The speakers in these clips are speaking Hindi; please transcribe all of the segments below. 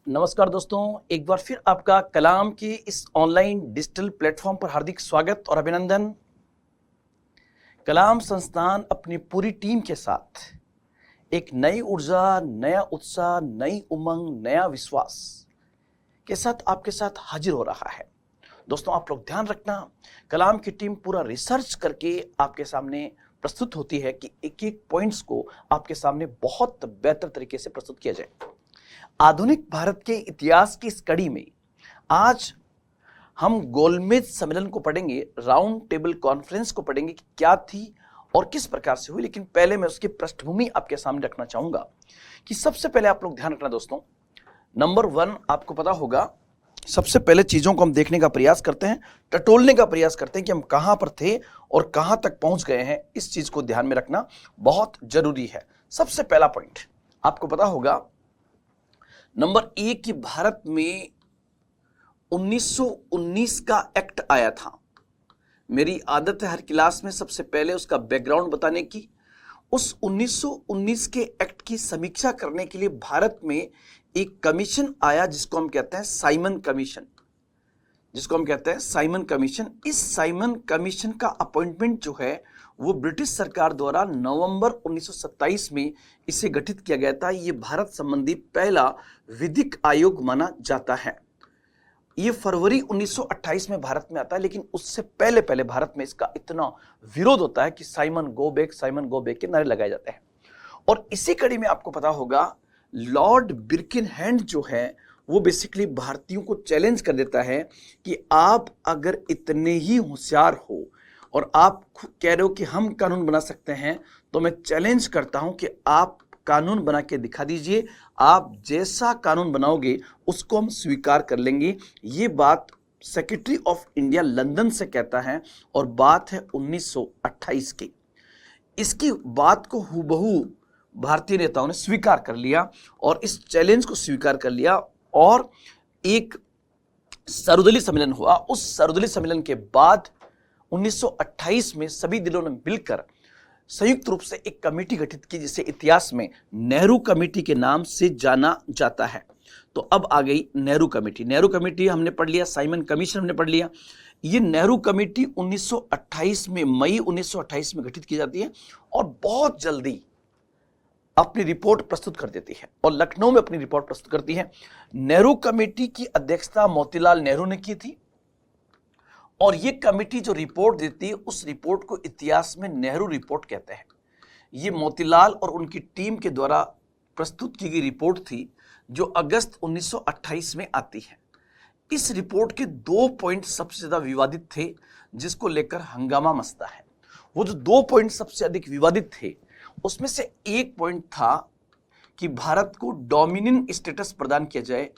नमस्कार दोस्तों, एक बार फिर आपका कलाम की इस ऑनलाइन डिजिटल प्लेटफॉर्म पर हार्दिक स्वागत और अभिनंदन। कलाम संस्थान अपनी पूरी टीम के साथ एक नई ऊर्जा, नया उत्साह, नई उमंग, नया विश्वास के साथ आपके साथ हाजिर हो रहा है। दोस्तों, आप लोग ध्यान रखना, कलाम की टीम पूरा रिसर्च करके आपके सामने प्रस्तुत होती है कि एक एक पॉइंट्स को आपके सामने बहुत बेहतर तरीके से प्रस्तुत किया जाए। आधुनिक भारत के इतिहास की इस कड़ी में आज हम गोलमेज सम्मेलन को पढ़ेंगे, राउंड टेबल कॉन्फ्रेंस को पढ़ेंगे कि क्या थी और किस प्रकार से हुई। लेकिन पहले मैं उसकी पृष्ठभूमि आपके सामने रखना चाहूंगा कि सबसे पहले आप लोग ध्यान रखना दोस्तों, नंबर 1 आपको पता होगा, सबसे पहले चीजों को हम देखने का प्रयास करते हैं, टटोलने का प्रयास करते हैं कि हम कहां पर थे और कहां तक पहुंच गए हैं। इस चीज को ध्यान में रखना बहुत जरूरी है। सबसे पहला पॉइंट आपको पता होगा, नंबर 1 कि भारत में 1919 का एक्ट आया था। मेरी आदत है हर क्लास में सबसे पहले उसका बैकग्राउंड बताने की। उस 1919 के एक्ट की समीक्षा करने के लिए भारत में एक कमीशन आया जिसको हम कहते हैं साइमन कमीशन, इस साइमन कमीशन का अपॉइंटमेंट जो है वो ब्रिटिश सरकार द्वारा नवंबर 1927 में इसे गठित किया गया था। ये भारत संबंधी पहला विधिक आयोग माना जाता है। ये फरवरी 1928 में भारत में आता है, लेकिन उससे पहले भारत में इसका इतना विरोध होता है कि साइमन गो बैक के नारे लगाए जाते हैं। और इसी कड़ी में आपको पता होगा, लॉर्ड बिर्किनहैम जो है वो बेसिकली भारतीयों को चैलेंज कर देता है कि आप अगर इतने ही होशियार हो और आप कह रहे हो कि हम कानून बना सकते हैं, तो मैं चैलेंज करता हूं कि आप कानून बना के दिखा दीजिए। आप जैसा कानून बनाओगे उसको हम स्वीकार कर लेंगे। ये बात सेक्रेटरी ऑफ इंडिया लंदन से कहता है और बात है 1928 की। इसकी बात को हूबहू भारतीय नेताओं ने स्वीकार कर लिया और इस चैलेंज को स्वीकार कर लिया और एक सर्वदलीय सम्मेलन हुआ। उस सर्वदलीय सम्मेलन के बाद 1928 में सभी दलों ने मिलकर संयुक्त रूप से एक कमेटी गठित की जिसे इतिहास में नेहरू कमेटी के नाम से जाना जाता है। तो अब आ गई नेहरू कमेटी हमने पढ़ लिया, साइमन कमीशन हमने पढ़ लिया। ये नेहरू कमेटी 1928 में, मई 1928 में गठित की जाती है और बहुत जल्दी अपनी रिपोर्ट प्रस्तुत कर देती है और लखनऊ में अपनी रिपोर्ट प्रस्तुत करती है। नेहरू कमेटी की अध्यक्षता मोतीलाल नेहरू ने की थी और ये कमेटी जो रिपोर्ट देती है उस रिपोर्ट को इतिहास में नेहरू रिपोर्ट कहते हैं। ये मोतीलाल और उनकी टीम के द्वारा प्रस्तुत की गई रिपोर्ट थी जो अगस्त 1928 में आती है। इस रिपोर्ट के 2 पॉइंट सबसे ज्यादा विवादित थे जिसको लेकर हंगामा मचता है। वो जो 2 पॉइंट सबसे अधिक विवादित थे उसमें से एक पॉइंट था कि भारत को डोमिनियन स्टेटस प्रदान किया जाए।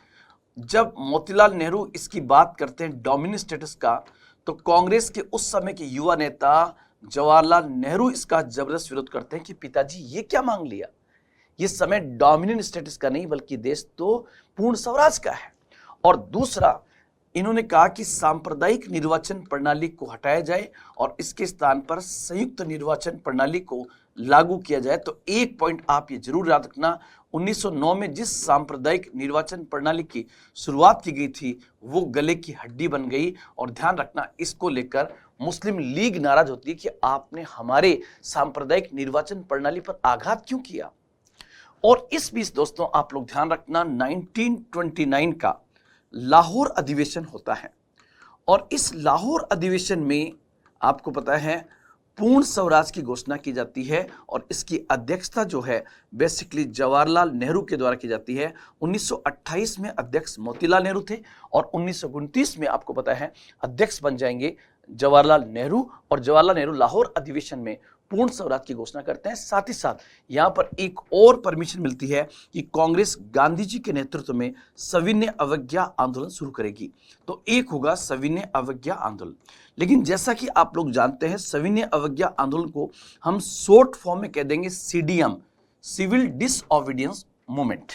जब मोतीलाल नेहरू इसकी बात करते हैं डोमिनियन स्टेटस का, तो कांग्रेस के उस समय के युवा नेता जवाहरलाल नेहरू इसका जबरदस्त विरोध करते हैं कि पिताजी ये क्या मांग लिया, ये समय डोमिनियन स्टेटस का नहीं बल्कि देश तो पूर्ण स्वराज का है। और दूसरा, इन्होंने कहा कि सांप्रदायिक निर्वाचन प्रणाली को हटाया जाए और इसके स्थान पर संयुक्त निर्वाचन प्रणाली को लागू किया जाए। तो एक पॉइंट आप ये जरूर याद रखना, 1909 में जिस सांप्रदायिक निर्वाचन प्रणाली की शुरुआत की गई थी वो गले की हड्डी बन गई। और ध्यान रखना, इसको लेकर मुस्लिम लीग नाराज होती है कि आपने हमारे सांप्रदायिक निर्वाचन प्रणाली पर आघात क्यों किया। और इस बीच दोस्तों आप लोग ध्यान रखना, 1929 का लाहौर अधिवेशन होता है और इस लाहौर अधिवेशन में आपको पता है पूर्ण स्वराज की घोषणा की जाती है और इसकी अध्यक्षता जो है बेसिकली जवाहरलाल नेहरू के द्वारा की जाती है। 1928 में अध्यक्ष मोतीलाल नेहरू थे और 1929 में आपको पता है अध्यक्ष बन जाएंगे जवाहरलाल नेहरू और जवाहरलाल नेहरू लाहौर अधिवेशन में पूर्ण स्वराज की घोषणा करते हैं। साथ ही साथ यहां पर एक और परमिशन मिलती है कि कांग्रेस गांधी जी के नेतृत्व में सविनय अवज्ञा आंदोलन शुरू करेगी। तो एक होगा सविनय अवज्ञा आंदोलन। लेकिन जैसा कि आप लोग जानते हैं, सविनय अवज्ञा आंदोलन को हम शॉर्ट फॉर्म में कह देंगे सीडीएम, सिविल डिसओबीडियंस मूवमेंट।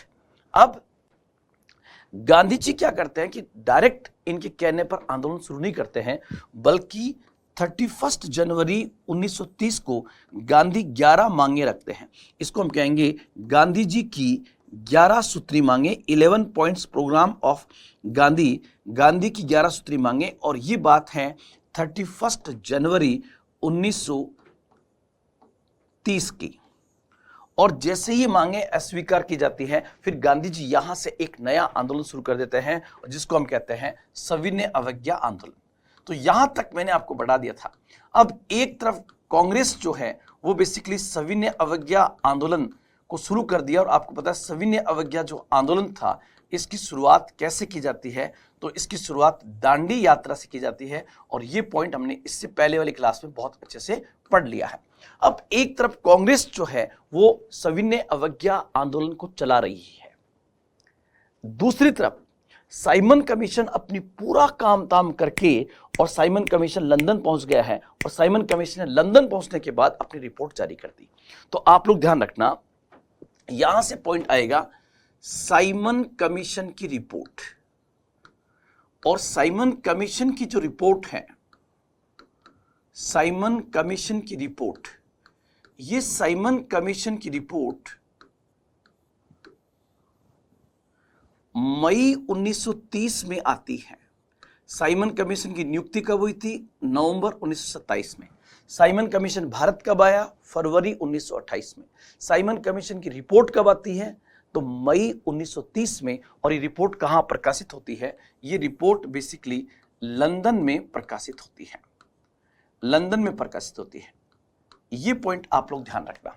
अब गांधी जी क्या करते हैं कि डायरेक्ट इनके कहने पर आंदोलन शुरू नहीं करते हैं, बल्कि 31 जनवरी 1930 को गांधी 11 मांगे रखते हैं। इसको हम कहेंगे गांधी जी की 11 सूत्री मांगे, 11 points programme of Gandhi, Gandhi की 11 सूत्री मांगे, और ये बात है 31 जनवरी 1930 की। और जैसे ये मांगे अस्वीकार की जाती है, फिर गांधी जी यहां से एक नया आंदोलन शुरू कर देते हैं जिसको हम कहते हैं सविनय अवज्ञा आंदोलन। तो यहां तक मैंने आपको बढ़ा दिया था। अब एक तरफ कांग्रेस जो है वो बेसिकली सविनय अवज्ञा आंदोलन को शुरू कर दिया, और आपको पता है सविनय अवज्ञा जो आंदोलन था इसकी शुरुआत कैसे की जाती है, तो इसकी शुरुआत दांडी यात्रा से की जाती है, और ये पॉइंट हमने इससे पहले वाली क्लास में बहुत अच्छे से पढ़ लिया है। अब एक तरफ कांग्रेस जो है वो सविनय अवज्ञा आंदोलन को चला रही है, दूसरी तरफ साइमन कमीशन अपनी पूरा काम ताम करके, और साइमन कमीशन लंदन पहुंच गया है, और साइमन कमीशन ने लंदन पहुंचने के बाद अपनी रिपोर्ट जारी कर दी। तो आप लोग ध्यान रखना, यहां से पॉइंट आएगा साइमन कमीशन की रिपोर्ट, और साइमन कमीशन की जो रिपोर्ट है, साइमन कमीशन की रिपोर्ट, ये साइमन कमीशन की रिपोर्ट मई 1930 में आती है। साइमन कमीशन की नियुक्ति कब हुई थी? नवंबर 1927 में। साइमन कमीशन भारत कब आया? फरवरी 1928 में। साइमन कमीशन की रिपोर्ट कब आती है? तो मई 1930 में। और ये रिपोर्ट कहां प्रकाशित होती है? ये रिपोर्ट बेसिकली लंदन में प्रकाशित होती है, लंदन में प्रकाशित होती है। ये पॉइंट आप लोग ध्यान रखना।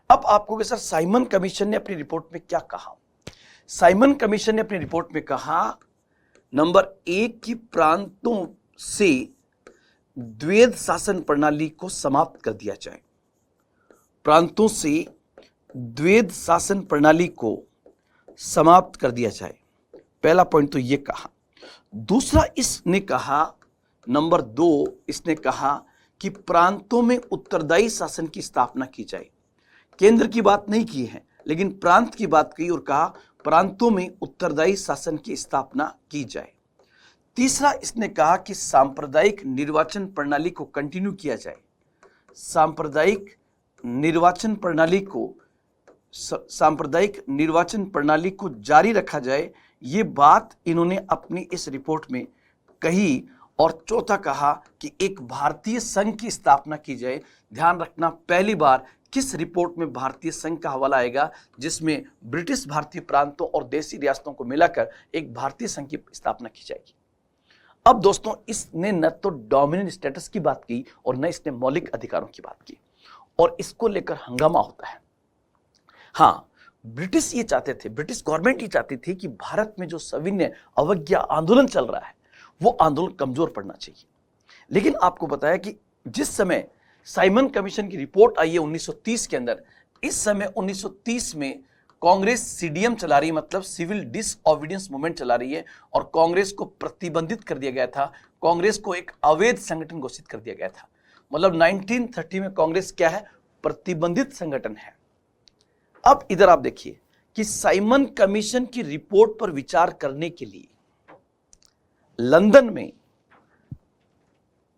अब आपको सर साइमन कमीशन ने अपनी रिपोर्ट में क्या कहा? साइमन कमीशन ने अपनी रिपोर्ट में कहा, नंबर 1 की प्रांतों से द्वैध शासन प्रणाली को समाप्त कर दिया जाए। प्रांतों से द्वैध शासन प्रणाली को समाप्त कर दिया जाए, पहला पॉइंट तो ये कहा। दूसरा इसने कहा, नंबर 2 इसने कहा कि प्रांतों में उत्तरदायी शासन की स्थापना की जाए। केंद्र की बात नहीं की है, लेकिन प्रांत की बात की और कहा प्रांतों में उत्तरदायी शासन की स्थापना की जाए। तीसरा इसने कहा कि सांप्रदायिक निर्वाचन प्रणाली को कंटिन्यू किया जाए, सांप्रदायिक निर्वाचन प्रणाली को जारी रखा जाए। ये बात इन्होंने अपनी इस रिपोर्ट में कही। और चौथा कहा कि एक भारतीय संघ की स्थापना की जाए। ध्यान रखना, पहली बार किस रिपोर्ट में भारतीय संघ का हवाला आएगा? जिसमें ब्रिटिश भारतीय प्रांतों और देशी रियासतों को मिलाकर एक भारतीय संघ की स्थापना की जाएगी। अब दोस्तों, इसने न तो डोमिनेंट स्टेटस की बात की और न इसने मौलिक अधिकारों की बात की, और इसको लेकर हंगामा होता है। हाँ, ब्रिटिश ये चाहते थे, ब्रिटिश गवर्नमेंट ये चाहती थी कि भारत में जो सविनय अवज्ञा आंदोलन चल रहा है वो आंदोलन कमजोर पड़ना चाहिए। लेकिन आपको बताया कि जिस समय साइमन कमीशन की रिपोर्ट आई है 1930 के अंदर, इस समय 1930 में कांग्रेस सीडीएम चला रही है, मतलब सिविल डिसओबीडियंस मूवमेंट चला रही है, और कांग्रेस को प्रतिबंधित कर दिया गया था। कांग्रेस को एक अवैध संगठन घोषित कर दिया गया था। मतलब 1930 में कांग्रेस क्या है? प्रतिबंधित संगठन है। अब इधर आप देखिए कि साइमन कमीशन की रिपोर्ट पर विचार करने के लिए लंदन में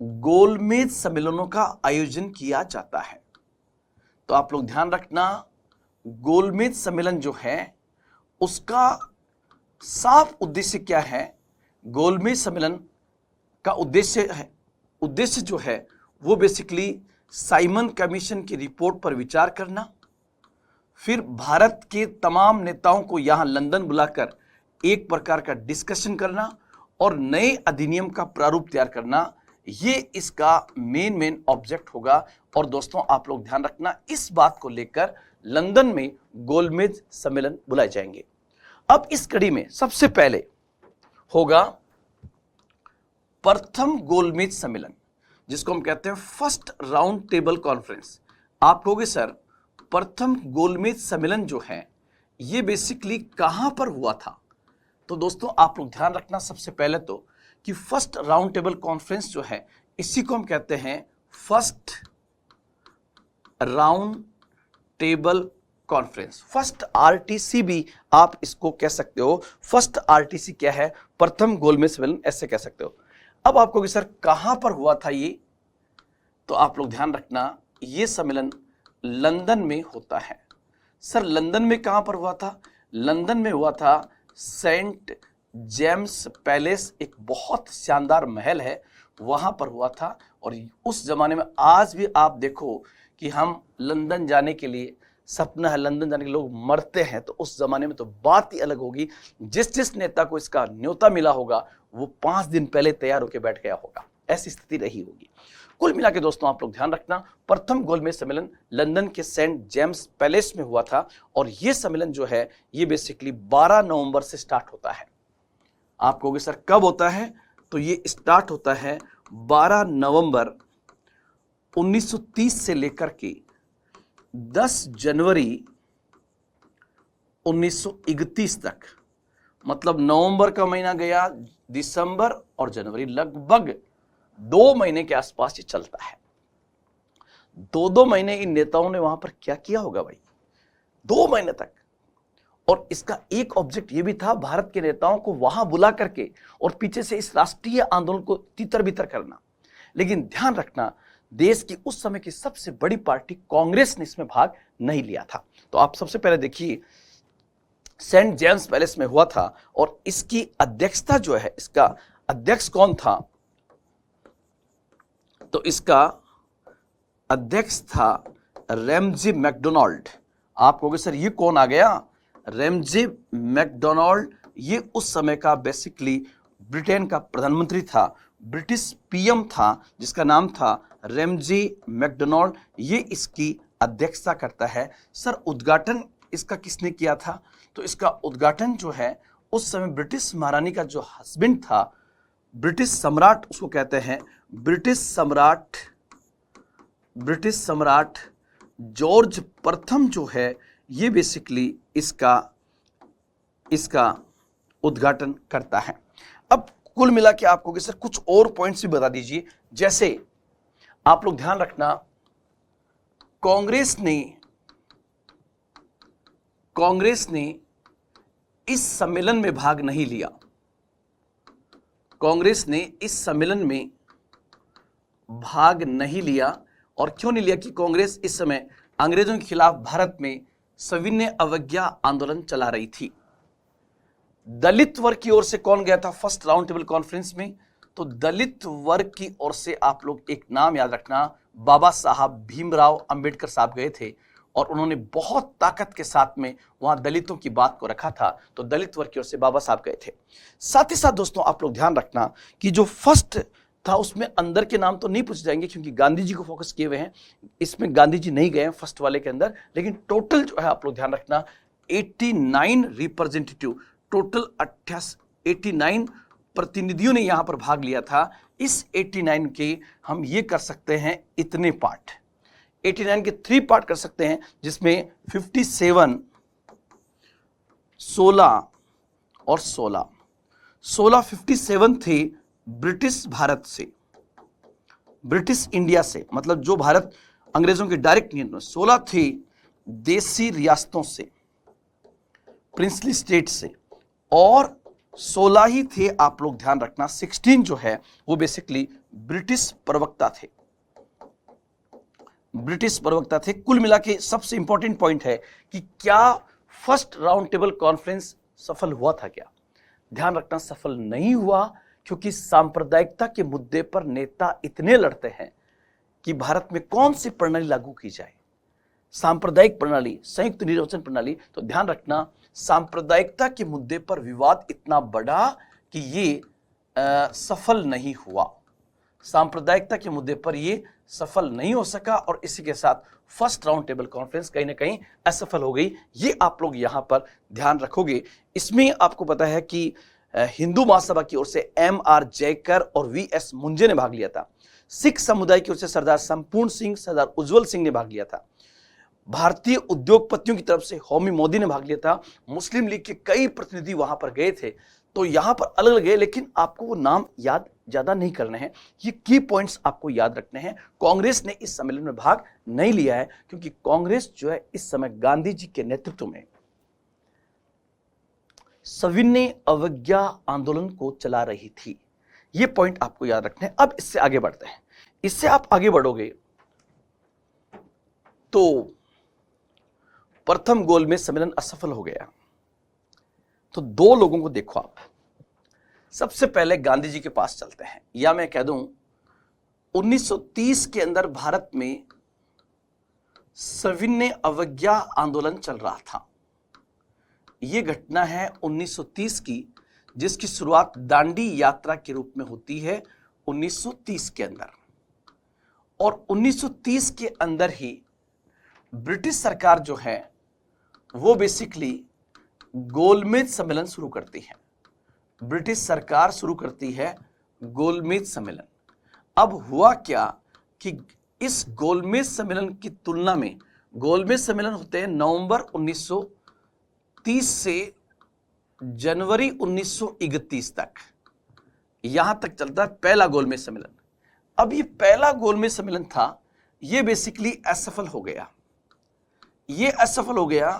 गोलमेज सम्मेलनों का आयोजन किया जाता है। तो आप लोग ध्यान रखना, गोलमेज सम्मेलन जो है उसका साफ उद्देश्य क्या है? गोलमेज सम्मेलन का उद्देश्य जो है वो बेसिकली साइमन कमीशन की रिपोर्ट पर विचार करना, फिर भारत के तमाम नेताओं को यहां लंदन बुलाकर एक प्रकार का डिस्कशन करना और नए अधिनियम का प्रारूप तैयार करना। ये इसका मेन ऑब्जेक्ट होगा। और दोस्तों, आप लोग ध्यान रखना, इस बात को लेकर लंदन में गोलमेज सम्मेलन बुलाए जाएंगे। अब इस कड़ी में सबसे पहले होगा प्रथम गोलमेज सम्मेलन, जिसको हम कहते हैं फर्स्ट राउंड टेबल कॉन्फ्रेंस। आप कहोगे सर, प्रथम गोलमेज सम्मेलन जो है ये बेसिकली कहां पर हुआ था? तो दोस्तों, आप लोग ध्यान रखना, सबसे पहले तो कि फर्स्ट राउंड टेबल कॉन्फ्रेंस जो है इसी को हम कहते हैं first round table conference, first RTC भी आप इसको कह सकते हो। फर्स्ट आरटीसी क्या है? प्रथम गोलमेज सम्मेलन, ऐसे कह सकते हो। अब आपको सर कहां पर हुआ था ये? तो आप लोग ध्यान रखना, ये सम्मेलन लंदन में होता है। सर लंदन में कहां पर हुआ था? लंदन में हुआ था। सेंट जेम्स पैलेस एक बहुत शानदार महल है, वहां पर हुआ था। और उस जमाने में आज भी आप देखो कि हम लंदन जाने के लिए, सपना है लंदन जाने के, लोग मरते हैं। तो उस जमाने में तो बात ही अलग होगी। जिस जिस नेता को इसका न्योता मिला होगा वो 5 दिन पहले तैयार होकर बैठ गया होगा, ऐसी स्थिति रही होगी। कुल मिला के दोस्तों आप लोग ध्यान रखना, प्रथम गोलमेज सम्मेलन लंदन के सेंट जेम्स पैलेस में हुआ था। और यह सम्मेलन जो है ये बेसिकली 12 नवंबर से स्टार्ट होता है। आप कहोगे सर कब होता है, तो ये स्टार्ट होता है 12 नवंबर 1930 से लेकर के 10 जनवरी 1931 तक। मतलब नवंबर का महीना गया, दिसंबर और जनवरी, लगभग 2 महीने के आसपास ये चलता है। 2 महीने इन नेताओं ने वहां पर क्या किया होगा भाई, 2 महीने तक। और इसका एक ऑब्जेक्ट ये भी था, भारत के नेताओं को वहां बुला करके और पीछे से इस राष्ट्रीय आंदोलन को तितर बितर करना। लेकिन ध्यान रखना, देश की उस समय की सबसे बड़ी पार्टी कांग्रेस ने इसमें भाग नहीं लिया था। तो आप सबसे पहले देखिए, सेंट जेम्स पैलेस में हुआ था और इसकी अध्यक्षता जो है, इसका अध्यक्ष कौन था, तो इसका अध्यक्ष था रैमजी मैकडोनाल्ड। आप कहोगे सर ये कौन आ गया, रैमजी मैकडोनाल्ड। ये उस समय का बेसिकली ब्रिटेन का प्रधानमंत्री था, ब्रिटिश पीएम था, जिसका नाम था रैमजी मैकडोनाल्ड। ये इसकी अध्यक्षता करता है। सर उद्घाटन इसका किसने किया था, तो इसका उद्घाटन जो है उस समय ब्रिटिश महारानी का जो हस्बैंड था, ब्रिटिश सम्राट उसको कहते हैं, ब्रिटिश सम्राट जॉर्ज प्रथम जो है ये बेसिकली इसका उद्घाटन करता है। अब कुल मिला के आपको सर कुछ और पॉइंट्स भी बता दीजिए। जैसे आप लोग ध्यान रखना, कांग्रेस ने इस सम्मेलन में भाग नहीं लिया। कांग्रेस ने इस सम्मेलन में भाग नहीं लिया। और क्यों नहीं लिया कि कांग्रेस इस समय अंग्रेजों के खिलाफ भारत में सविनय अवज्ञा आंदोलन चला रही थी। दलित वर्ग की ओर से कौन गया था फर्स्ट राउंड टेबल कॉन्फ्रेंस में, तो दलित वर्ग की ओर से आप लोग एक नाम याद रखना, बाबा साहब भीमराव अंबेडकर साहब गए थे और उन्होंने बहुत ताकत के साथ में वहां दलितों की बात को रखा था। तो दलित वर्ग की ओर से बाबा साहब गए थे। साथ ही साथ दोस्तों आप लोग ध्यान रखना कि जो फर्स्ट था उसमें अंदर के नाम तो नहीं पूछ जाएंगे क्योंकि गांधी जी को फोकस किए हुए हैं, इसमें गांधी जी नहीं गए हैं फर्स्ट वाले के अंदर। लेकिन टोटल जो है आप लोग ध्यान रखना 89 रिप्रेजेंटेटिव, टोटल 89 प्रतिनिधियों ने यहां पर भाग लिया था। इस 89 के हम ये कर सकते हैं इतने पार्ट, 89 के 3 पार्ट कर सकते हैं, जिसमें 57, 16 और 16 57 थे ब्रिटिश भारत से, ब्रिटिश इंडिया से, मतलब जो भारत अंग्रेजों के डायरेक्ट नियंत्रण। 16 थे देसी रियासतों से, प्रिंसली स्टेट से, और 16 ही थे आप लोग ध्यान रखना 16 जो है वो बेसिकली ब्रिटिश प्रवक्ता थे, ब्रिटिश प्रवक्ता थे। कुल मिला के सबसे इंपॉर्टेंट पॉइंट है कि क्या फर्स्ट राउंड टेबल कॉन्फ्रेंस सफल हुआ था क्या? ध्यान रखना सफल नहीं हुआ, क्योंकि सांप्रदायिकता के मुद्दे पर नेता इतने लड़ते हैं कि भारत में कौन सी प्रणाली लागू की जाए, सांप्रदायिक प्रणाली, संयुक्त निर्वाचन प्रणाली। तो ध्यान रखना सांप्रदायिकता के मुद्दे पर विवाद इतना बड़ा कि ये सफल नहीं हुआ, सांप्रदायिकता के मुद्दे पर ये सफल नहीं हो सका और इसी के साथ फर्स्ट राउंड टेबल कॉन्फ्रेंस कहीं ना कहीं असफल हो गई। ये आप लोग यहां पर ध्यान रखोगे। इसमें आपको पता है कि हिंदू महासभा की ओर से M.R. जयकर और V.S. मुंजे ने भाग लिया था। सिख समुदाय की ओर से सरदार संपूर्ण सिंह, सरदार उज्जवल सिंह ने भाग लिया था। भारतीय उद्योगपतियों की तरफ से होमी मोदी ने भाग लिया था। मुस्लिम लीग के कई प्रतिनिधि वहां पर गए थे। तो यहां पर अलग अलग गए, लेकिन आपको वो नाम याद ज्यादा नहीं करने हैं, ये की पॉइंट्स आपको याद रखने हैं। कांग्रेस ने इस सम्मेलन में भाग नहीं लिया है क्योंकि कांग्रेस जो है इस समय गांधी जी के नेतृत्व में सविनय अवज्ञा आंदोलन को चला रही थी। ये पॉइंट आपको याद रखने हैं। अब इससे आगे बढ़ते हैं। इससे आप आगे बढ़ोगे तो प्रथम गोलमेज सम्मेलन असफल हो गया। तो दो लोगों को देखो आप। सबसे पहले गांधी जी के पास चलते हैं, या मैं कह दूं 1930 के अंदर भारत में सविनय अवज्ञा आंदोलन चल रहा था। यह घटना है 1930 की, जिसकी शुरुआत दांडी यात्रा के रूप में होती है 1930 के अंदर। और 1930 के अंदर ही ब्रिटिश सरकार जो है वो बेसिकली गोलमेज सम्मेलन शुरू करती है। ब्रिटिश सरकार शुरू करती है गोलमेज सम्मेलन। अब हुआ क्या कि इस गोलमेज सम्मेलन की तुलना में, गोलमेज सम्मेलन होते हैं नवंबर 1930 से जनवरी 1931 तक, यहां तक चलता है पहला गोलमेज सम्मेलन। अब ये पहला गोलमेज सम्मेलन था, ये बेसिकली असफल हो गया। ये असफल हो गया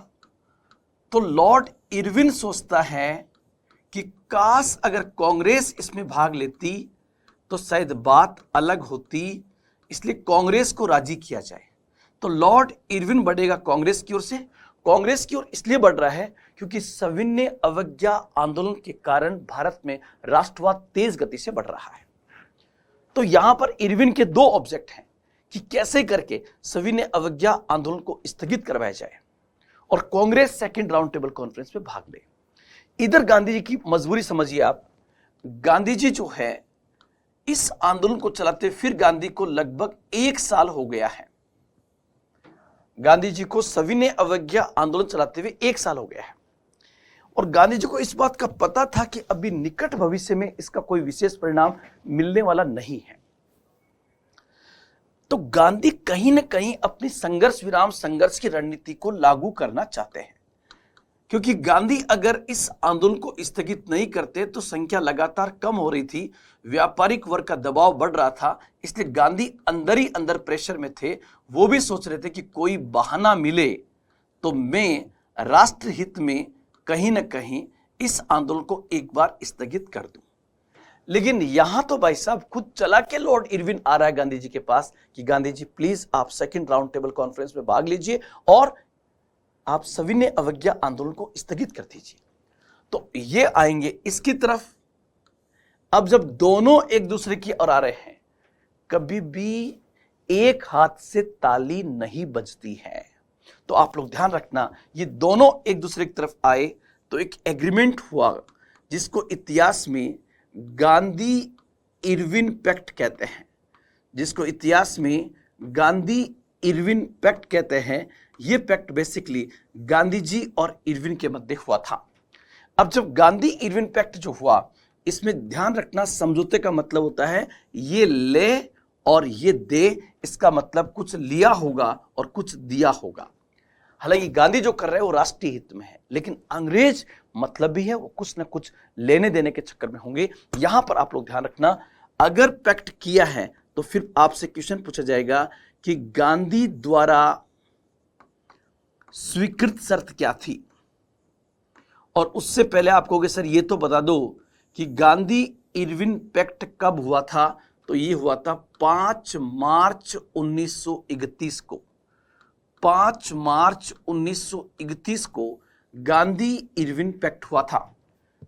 तो लॉर्ड इरविन सोचता है कि काश अगर कांग्रेस इसमें भाग लेती तो शायद बात अलग होती, इसलिए कांग्रेस को राजी किया जाए। तो लॉर्ड इरविन बढ़ेगा कांग्रेस की ओर से। कांग्रेस की ओर इसलिए बढ़ रहा है क्योंकि सविनय अवज्ञा आंदोलन के कारण भारत में राष्ट्रवाद तेज गति से बढ़ रहा है। तो यहां पर इरविन के दो ऑब्जेक्ट हैं कि कैसे करके सविनय अवज्ञा आंदोलन को स्थगित करवाया जाए और Congress second round table conference में भाग ले। इधर गांधी जी की मजबूरी समझिए आप। गांधी जी जो है इस आंदोलन को चलाते फिर गांधी को लगभग 1 साल हो गया है। गांधी जी को सविनय अवज्ञा आंदोलन चलाते हुए 1 साल हो गया है और गांधी जी को इस बात का पता था कि अभी निकट भविष्य में इसका कोई विशेष परिणाम मिलने वाला नहीं है। तो गांधी कहीं ना कहीं अपनी संघर्ष विराम संघर्ष की रणनीति को लागू करना चाहते हैं, क्योंकि गांधी अगर इस आंदोलन को स्थगित नहीं करते तो संख्या लगातार कम हो रही थी, व्यापारिक वर्ग का दबाव बढ़ रहा था, इसलिए गांधी अंदर ही अंदर प्रेशर में थे। वो भी सोच रहे थे कि कोई बहाना मिले तो मैं राष्ट्र हित में कहीं ना कहीं इस आंदोलन को एक बार स्थगित कर दूं। लेकिन यहां तो भाई साहब खुद चला के लॉर्ड इरविन आ रहा है गांधी जी के पास कि गांधी जी प्लीज आप सेकंड राउंड टेबल कॉन्फ्रेंस में भाग लीजिए और आप सविनय अवज्ञा आंदोलन को स्थगित कर दीजिए। तो ये आएंगे इसकी तरफ। अब जब दोनों एक दूसरे की ओर आ रहे हैं, कभी भी एक हाथ से ताली नहीं बजती है। तो आप लोग ध्यान रखना, ये दोनों एक दूसरे की तरफ आए तो एक एग्रीमेंट हुआ जिसको इतिहास में गांधी इरविन पैक्ट कहते हैं, जिसको इतिहास में गांधी इरविन पैक्ट कहते हैं। यह पैक्ट बेसिकली गांधी जी और इरविन के मध्य हुआ था। अब जब गांधी इरविन पैक्ट जो हुआ, इसमें ध्यान रखना समझौते का मतलब होता है ये ले और ये दे, इसका मतलब कुछ लिया होगा और कुछ दिया होगा। हालांकि गांधी जो कर रहे हैं वो राष्ट्रीय हित में है, लेकिन अंग्रेज मतलब भी है वो कुछ ना कुछ लेने देने के चक्कर में होंगे। यहां पर आप लोग ध्यान रखना, अगर पैक्ट किया है तो फिर आपसे क्वेश्चन पूछा जाएगा कि गांधी द्वारा स्वीकृत शर्त क्या थी। और उससे पहले आप कहोगे सर ये तो बता दो कि गांधी इरविन पैक्ट कब हुआ था। तो ये हुआ था 5 मार्च 1931 को। 5 मार्च 1931 को गांधी इरविन पैक्ट हुआ था।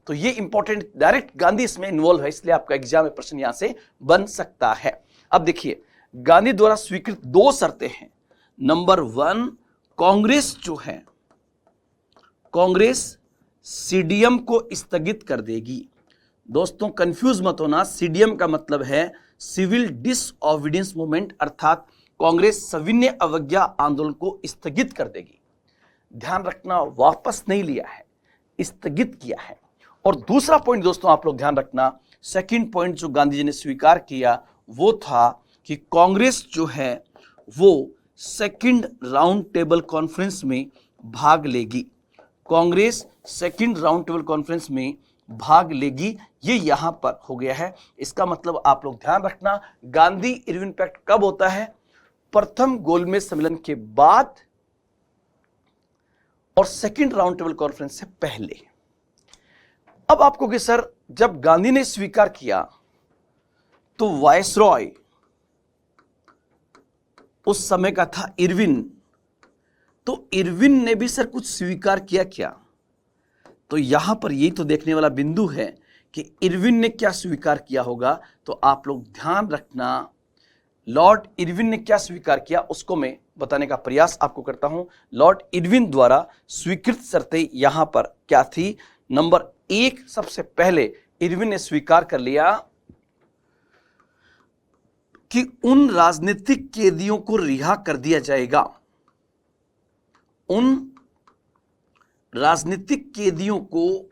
तो ये इंपॉर्टेंट, डायरेक्ट गांधी इसमें इन्वॉल्व है, इसलिए आपका एग्जाम में प्रश्न यहां से बन सकता है। अब देखिए, गांधी द्वारा स्वीकृत 2 शर्तें हैं। नंबर 1, कांग्रेस जो है, कांग्रेस सीडीएम को स्थगित कर देगी। दोस्तों कंफ्यूज मत होना, सीडीएम का मतलब है सिविल डिसओबीडियंस मूवमेंट, अर्थात कांग्रेस सविनय अवज्ञा आंदोलन को स्थगित कर देगी। ध्यान रखना, वापस नहीं लिया है, स्थगित किया है। और दूसरा पॉइंट दोस्तों आप लोग ध्यान रखना, सेकंड पॉइंट जो गांधी जी ने स्वीकार किया वो था कि कांग्रेस जो है वो सेकंड राउंड टेबल कॉन्फ्रेंस में भाग लेगी। Congress second round table conference में भाग लेगी, ये यहां पर हो गया है। इसका मतलब आप लोग ध्यान रखना, गांधी इरविन पैक्ट कब होता है? प्रथम गोलमेज सम्मेलन के बाद और सेकंड राउंड टेबल कॉन्फ्रेंस से पहले। अब आपको कि सर जब गांधी ने स्वीकार किया तो वायसरॉय उस समय का था इरविन, तो इरविन ने भी सर कुछ स्वीकार किया क्या? तो यहां पर यही तो देखने वाला बिंदु है कि इरविन ने क्या स्वीकार किया होगा। तो आप लोग ध्यान रखना, लॉर्ड इरविन ने क्या स्वीकार किया उसको मैं बताने का प्रयास आपको करता हूं। लॉर्ड इरविन द्वारा स्वीकृत शर्तें यहां पर क्या थी। नंबर 1, सबसे पहले इरविन ने स्वीकार कर लिया कि उन राजनीतिक कैदियों को रिहा कर दिया जाएगा, उन राजनीतिक कैदियों को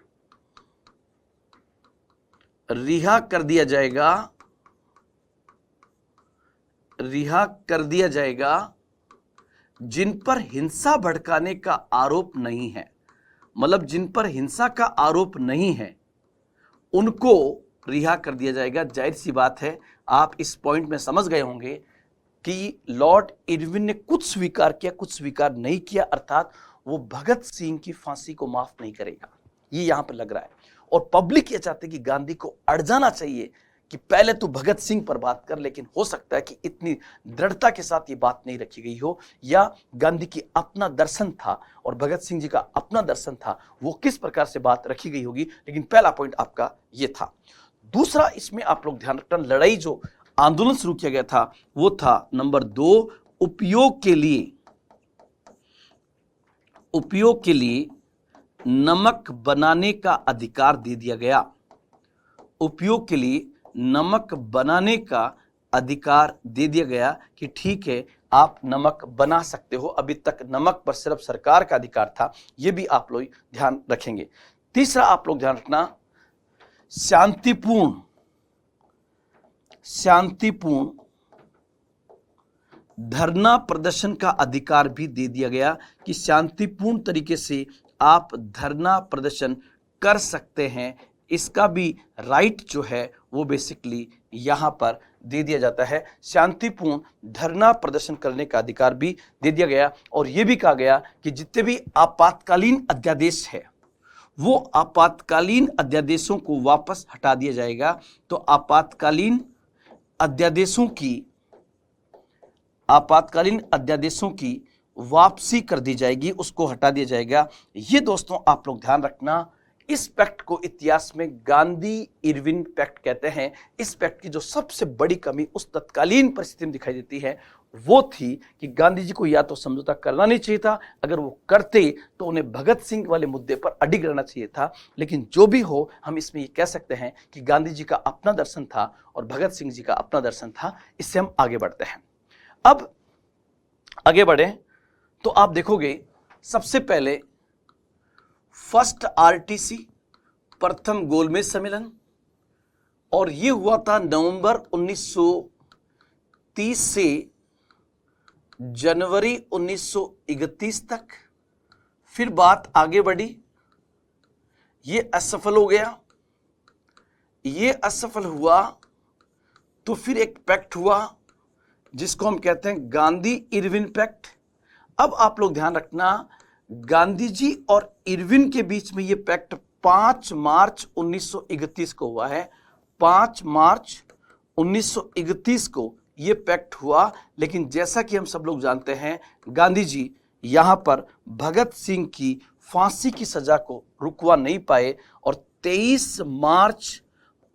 रिहा कर दिया जाएगा, रिहा कर दिया जाएगा जिन पर हिंसा भड़काने का आरोप नहीं है। मतलब जिन पर हिंसा का आरोप नहीं है उनको रिहा कर दिया जाएगा। जाहिर सी बात है, आप इस पॉइंट में समझ गए होंगे कि लॉर्ड इरविन ने कुछ स्वीकार किया, कुछ स्वीकार नहीं किया, अर्थात वो भगत सिंह की फांसी को माफ नहीं करेगा, ये यहां पर लग रहा है। और पब्लिक ये चाहते कि गांधी को अड़ जाना चाहिए कि पहले तो भगत सिंह पर बात कर, लेकिन हो सकता है कि इतनी दृढ़ता के साथ ये बात नहीं रखी गई हो, या गांधी की अपना दर्शन था और भगत सिंह जी का अपना दर्शन था, वो किस प्रकार से बात रखी गई होगी। लेकिन पहला पॉइंट आपका ये था। दूसरा, इसमें आप लोग ध्यान रखना, लड़ाई जो आंदोलन शुरू किया गया था वो था नंबर 2, उपयोग के लिए नमक बनाने का अधिकार दे दिया गया। उपयोग के लिए नमक बनाने का अधिकार दे दिया गया कि ठीक है, आप नमक बना सकते हो। अभी तक नमक पर सिर्फ सरकार का अधिकार था, यह भी आप लोग ध्यान रखेंगे। तीसरा आप लोग ध्यान रखना, शांतिपूर्ण धरना प्रदर्शन का अधिकार भी दे दिया गया कि शांतिपूर्ण तरीके से आप धरना प्रदर्शन कर सकते हैं। इसका भी राइट जो है वो बेसिकली यहां पर दे दिया जाता है। शांतिपूर्ण धरना प्रदर्शन करने का अधिकार भी दे दिया गया। और यह भी कहा गया कि जितने भी आपातकालीन अध्यादेश है वो आपातकालीन अध्यादेशों को वापस हटा दिया जाएगा। तो आपातकालीन अध्यादेशों की वापसी कर दी जाएगी, उसको हटा दिया जाएगा। ये दोस्तों आप लोग ध्यान रखना, इस पैक्ट को इतिहास में गांधी इरविन पैक्ट कहते हैं। इस पैक्ट की जो सबसे बड़ी कमी उस तत्कालीन परिस्थिति में दिखाई देती है वो थी कि गांधी जी को या तो समझौता करना नहीं चाहिए था, अगर वो करते तो उन्हें भगत सिंह वाले मुद्दे पर अडिग रहना चाहिए था। लेकिन जो भी हो, हम इसमें ये कह सकते हैं कि गांधी जी का अपना दर्शन था और भगत सिंह जी का अपना दर्शन था। इससे हम आगे बढ़ते हैं। अब आगे बढ़े तो आप देखोगे, सबसे पहले फर्स्ट आरटीसी, प्रथम गोलमेज सम्मेलन, और यह हुआ था नवंबर 1930 से जनवरी 1931 तक। फिर बात आगे बढ़ी, यह असफल हो गया। यह असफल हुआ तो फिर एक पैक्ट हुआ जिसको हम कहते हैं गांधी इरविन पैक्ट। अब आप लोग ध्यान रखना, गांधी जी और इरविन के बीच में यह पैक्ट 5 मार्च 1931 को हुआ है। 5 मार्च 1931 को यह पैक्ट हुआ। लेकिन जैसा कि हम सब लोग जानते हैं, गांधी जी यहां पर भगत सिंह की फांसी की सजा को रुकवा नहीं पाए और 23 मार्च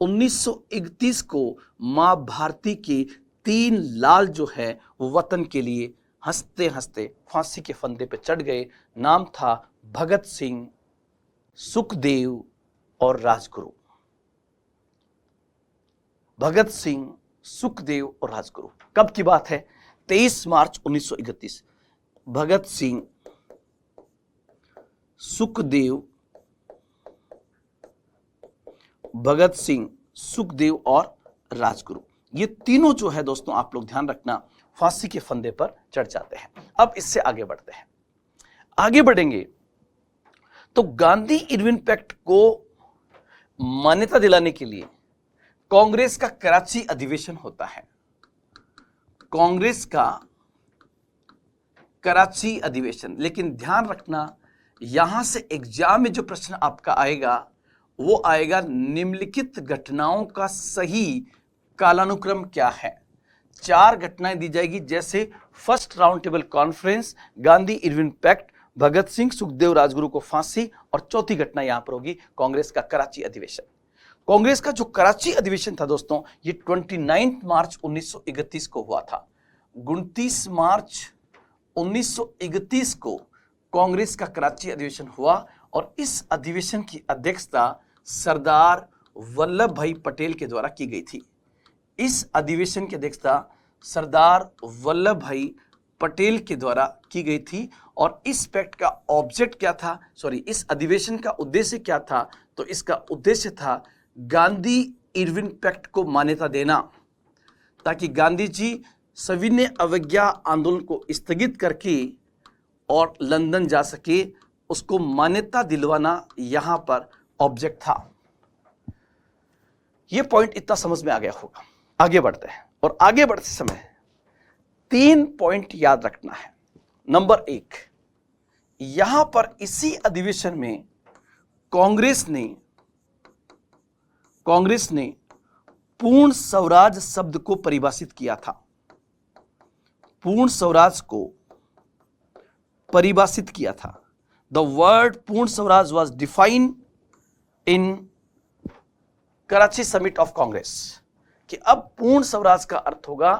1931 को मां भारती के 3 लाल जो है वो वतन के लिए हंसते हंसते फांसी के फंदे पे चढ़ गए। नाम था भगत सिंह, सुखदेव और राजगुरु। भगत सिंह, सुखदेव और राजगुरु। कब की बात है? 23 मार्च 1931। भगत सिंह, सुखदेव, और राजगुरु, ये तीनों जो है दोस्तों आप लोग ध्यान रखना, फांसी के फंदे पर चढ़ जाते हैं। अब इससे आगे बढ़ते हैं। आगे बढ़ेंगे तो गांधी इरविन पैक्ट को मान्यता दिलाने के लिए कांग्रेस का कराची अधिवेशन होता है। कांग्रेस का कराची अधिवेशन। लेकिन ध्यान रखना, यहां से एग्जाम में जो प्रश्न आपका आएगा वो आएगा, निम्नलिखित घटनाओं का सही कालानुक्रम क्या है। 4 घटनाएं दी जाएगी, जैसे first round table conference, Gandhi Irwin pact, Bhagat Singh Sukhdev Rajguru को फांसी, और चौथी घटना यहां पर होगी कांग्रेस का कराची अधिवेशन। कांग्रेस का जो कराची अधिवेशन था दोस्तों, ये 29 मार्च 1931 को हुआ था। 29 मार्च 1931 को कांग्रेस का कराची अधिवेशन हुआ, और इस अधिवेशन की अध्यक्षता सरदार वल्लभ भाई पटेल के द्वारा की गई थी। इस अधिवेशन की अध्यक्षता सरदार वल्लभ भाई पटेल के द्वारा की गई थी। और इस पैक्ट का ऑब्जेक्ट क्या था, इस अधिवेशन का उद्देश्य क्या था, तो इसका उद्देश्य था गांधी इरविन पैक्ट को मान्यता देना, ताकि गांधी जी सविनय अवज्ञा आंदोलन को स्थगित करके और लंदन जा सके, उसको मान्यता दिलवाना यहां पर ऑब्जेक्ट था। यह पॉइंट इतना समझ में आ गया होगा। आगे बढ़ते हैं, और आगे बढ़ते समय 3 पॉइंट याद रखना है। नंबर 1, यहां पर इसी अधिवेशन में कांग्रेस ने पूर्ण स्वराज शब्द को परिभाषित किया था। पूर्ण स्वराज को परिभाषित किया था। द वर्ड पूर्ण Swaraj was defined in Karachi summit of Congress, कि अब पूर्ण स्वराज का अर्थ होगा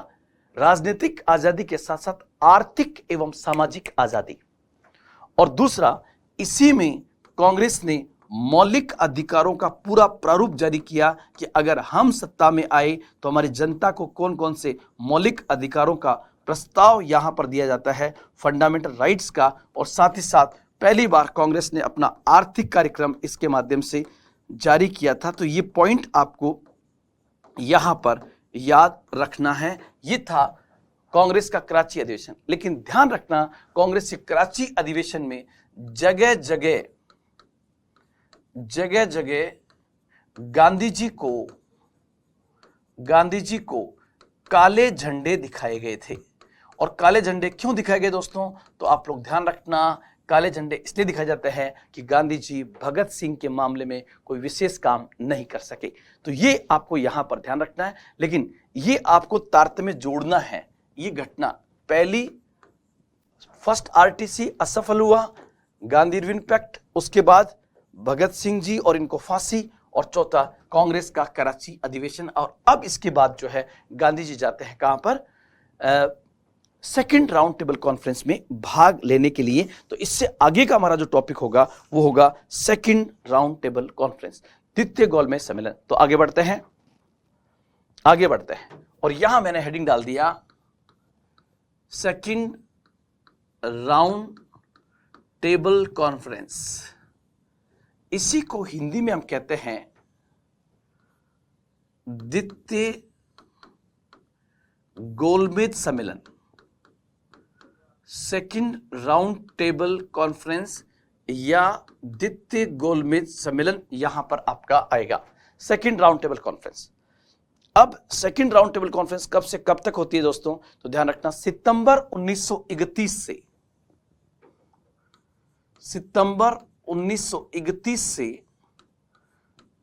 राजनीतिक आजादी के साथ साथ आर्थिक एवं सामाजिक आजादी। और दूसरा, इसी में कांग्रेस ने मौलिक अधिकारों का पूरा प्रारूप जारी किया कि अगर हम सत्ता में आए तो हमारी जनता को कौन कौन से मौलिक अधिकारों का प्रस्ताव यहां पर दिया जाता है, फंडामेंटल राइट्स का। और साथ ही साथ पहली बार कांग्रेस ने अपना आर्थिक कार्यक्रम इसके माध्यम से जारी किया था। तो ये पॉइंट आपको यहां पर याद रखना है। ये था कांग्रेस का कराची अधिवेशन। लेकिन ध्यान रखना, कांग्रेस के कराची अधिवेशन में जगह जगह गांधी जी को काले झंडे दिखाए गए थे। और काले झंडे क्यों दिखाए गए दोस्तों, तो आप लोग ध्यान रखना, काले झंडे इसलिए दिखाए जाते हैं कि गांधी जी भगत सिंह के मामले में कोई विशेष काम नहीं कर सके। तो ये आपको यहां पर ध्यान रखना है। लेकिन ये आपको तारतम्य जोड़ना है। ये घटना फर्स्ट आरटीसी असफल हुआ, गांधी इरविन पैक्ट, उसके बाद भगत सिंह जी और इनको फांसी, और चौथा कांग्रेस का कराची अधिवेशन। और अब इसके बाद जो है गांधी जी जाते हैं कहां पर, सेकंड राउंड टेबल कॉन्फ्रेंस में भाग लेने के लिए। तो इससे आगे का हमारा जो टॉपिक होगा वो होगा सेकंड राउंड टेबल कॉन्फ्रेंस, द्वितीय गोलमेज सम्मेलन। तो आगे बढ़ते हैं और यहां मैंने हेडिंग डाल दिया सेकंड राउंड टेबल कॉन्फ्रेंस। इसी को हिंदी में हम कहते हैं द्वितीय गोलमेज सम्मेलन। सेकंड राउंड टेबल कॉन्फ्रेंस या द्वितीय गोलमेज सम्मेलन यहां पर आपका आएगा, सेकंड राउंड टेबल कॉन्फ्रेंस। अब सेकंड राउंड टेबल कॉन्फ्रेंस कब से कब तक होती है दोस्तों, तो ध्यान रखना, सितंबर 1931 से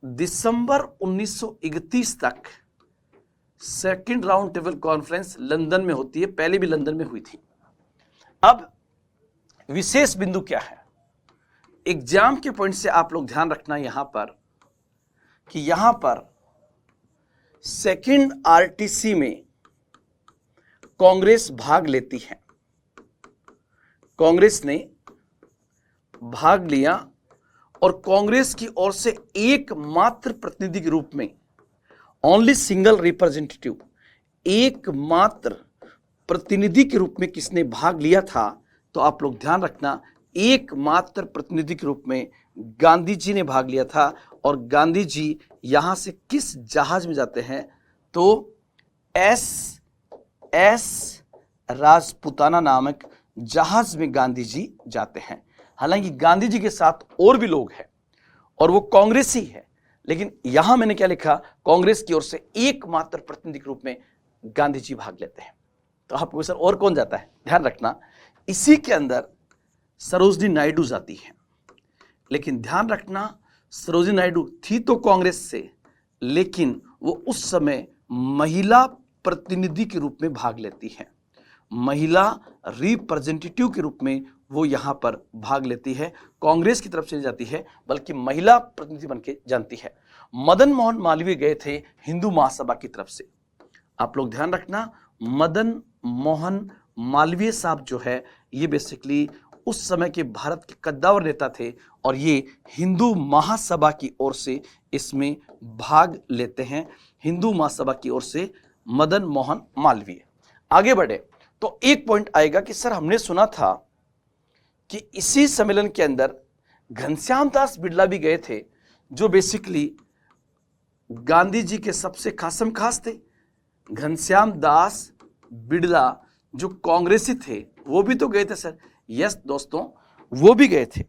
दिसंबर 1931 तक second round table conference London में होती है। पहले भी लंदन में हुई थी। अब विशेष बिंदु क्या है, एग्जाम के पॉइंट से आप लोग ध्यान रखना यहां पर कि यहां पर सेकंड आरटीसी में कांग्रेस भाग लेती है। कांग्रेस ने भाग लिया और कांग्रेस की ओर से एकमात्र प्रतिनिधि के रूप में, ओनली सिंगल रिप्रेजेंटेटिव, एकमात्र प्रतिनिधि के रूप में किसने भाग लिया था, तो आप लोग ध्यान रखना, एकमात्र प्रतिनिधि के रूप में गांधी जी ने भाग लिया था। और गांधी जी यहां से किस जहाज में जाते हैं, तो एस राजपुताना नामक जहाज में गांधी जी जाते हैं। हालांकि गांधी जी के साथ और भी लोग हैं और वो कांग्रेसी है, लेकिन यहां मैंने क्या लिखा, कांग्रेस की ओर से एकमात्र प्रतिनिधि के रूप में गांधी जी भाग लेते हैं। तो आपको सर और कौन जाता है, ध्यान रखना, इसी के अंदर सरोजिनी नायडू जाती है। लेकिन ध्यान रखना, सरोजिनी नायडू थी तो कांग्रेस से, लेकिन वो उस समय महिला प्रतिनिधि के रूप में भाग लेती है, महिला रिप्रेजेंटेटिव के रूप में वो यहाँ पर भाग लेती है, कांग्रेस की तरफ से जाती है, बल्कि महिला प्रतिनिधि बन के जानती है। मदन मोहन मालवीय गए थे हिंदू महासभा की तरफ से। आप लोग ध्यान रखना, मदन मोहन मालवीय साहब जो है ये बेसिकली उस समय के भारत के कद्दावर नेता थे और ये हिंदू महासभा की ओर से इसमें भाग लेते हैं। हिंदू महासभा की ओर से मदन मोहन मालवीय। आगे बढ़े तो एक पॉइंट आएगा कि सर हमने सुना था कि इसी सम्मेलन के अंदर घनश्याम दास बिड़ला भी गए थे, जो बेसिकली गांधी जी के सबसे खासम खास थे। घनश्याम दास बिड़ला जो कांग्रेसी थे वो भी तो गए थे सर। यस दोस्तों, वो भी गए थे,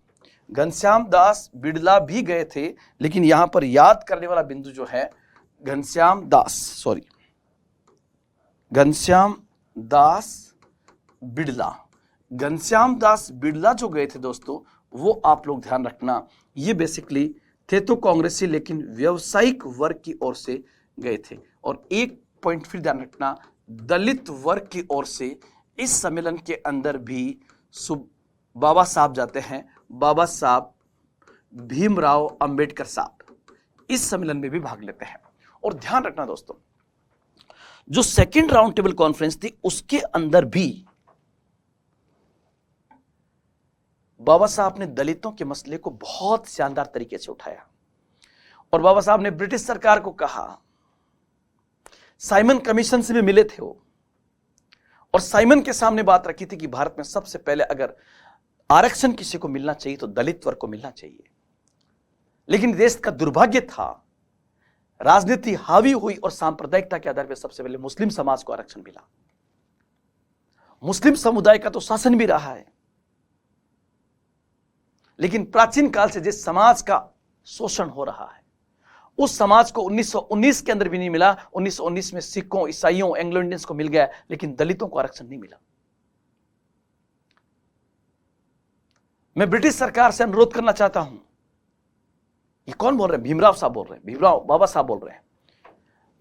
घनश्याम दास बिड़ला भी गए थे। लेकिन यहां पर याद करने वाला बिंदु जो है घनश्याम दास बिड़ला जो गए थे दोस्तों, वो आप लोग ध्यान रखना, ये बेसिकली थे तो कांग्रेसी लेकिन व्यवसायिक वर्ग की ओर से गए थे। और एक पॉइंट फिर ध्यान रखना, दलित वर्ग की ओर से इस सम्मेलन के अंदर भी बाबा साहब जाते हैं। बाबा साहब भीमराव अंबेडकर साहब इस सम्मेलन में भी भाग लेते हैं। और ध्यान रखना दोस्तों, जो सेकेंड राउंड टेबल कॉन्फ्रेंस थी उसके अंदर भी बाबा साहब ने दलितों के मसले को बहुत शानदार तरीके से उठाया। और बाबा साहब ने ब्रिटिश सरकार को कहा, साइमन कमीशन से भी मिले थे वो, और साइमन के सामने बात रखी थी कि भारत में सबसे पहले अगर आरक्षण किसी को मिलना चाहिए तो दलित वर्ग को मिलना चाहिए। लेकिन देश का दुर्भाग्य था, राजनीति हावी हुई और सांप्रदायिकता के आधार पर सबसे पहले मुस्लिम समाज को आरक्षण मिला। मुस्लिम समुदाय का तो शासन भी रहा है, लेकिन प्राचीन काल से जिस समाज का शोषण हो रहा है उस समाज को 1919 के अंदर भी नहीं मिला। 1919 में सिखों, ईसाइयों, एंग्लो इंडियंस को मिल गया, लेकिन दलितों को आरक्षण नहीं मिला। मैं ब्रिटिश सरकार से अनुरोध करना चाहता हूं, ये कौन बोल रहे हैं? भीमराव साहब बोल रहे हैं, भीमराव बाबा साहब बोल रहे हैं।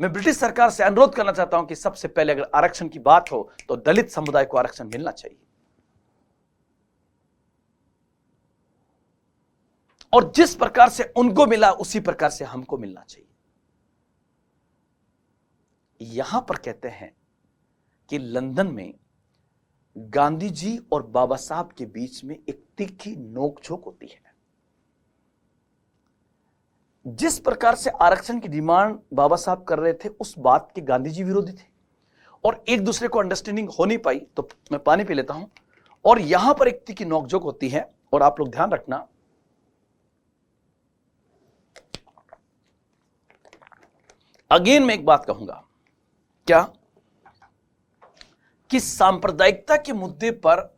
मैं ब्रिटिश सरकार से अनुरोध करना चाहता हूं कि सबसे पहले अगर आरक्षण की बात हो तो दलित समुदाय को आरक्षण मिलना चाहिए, और जिस प्रकार से उनको मिला उसी प्रकार से हमको मिलना चाहिए। यहां पर कहते हैं कि लंदन में गांधी जी और बाबा साहब के बीच में एक तीखी नोकझोंक होती है। जिस प्रकार से आरक्षण की डिमांड बाबा साहब कर रहे थे उस बात के गांधी जी विरोधी थे, और एक दूसरे को अंडरस्टैंडिंग हो नहीं पाई। तो मैं पानी पी लेता हूं। और यहां पर एक तीखी नोकझोंक होती है। और आप लोग ध्यान रखना, अगेन मैं एक बात कहूंगा, क्या कि सांप्रदायिकता के मुद्दे पर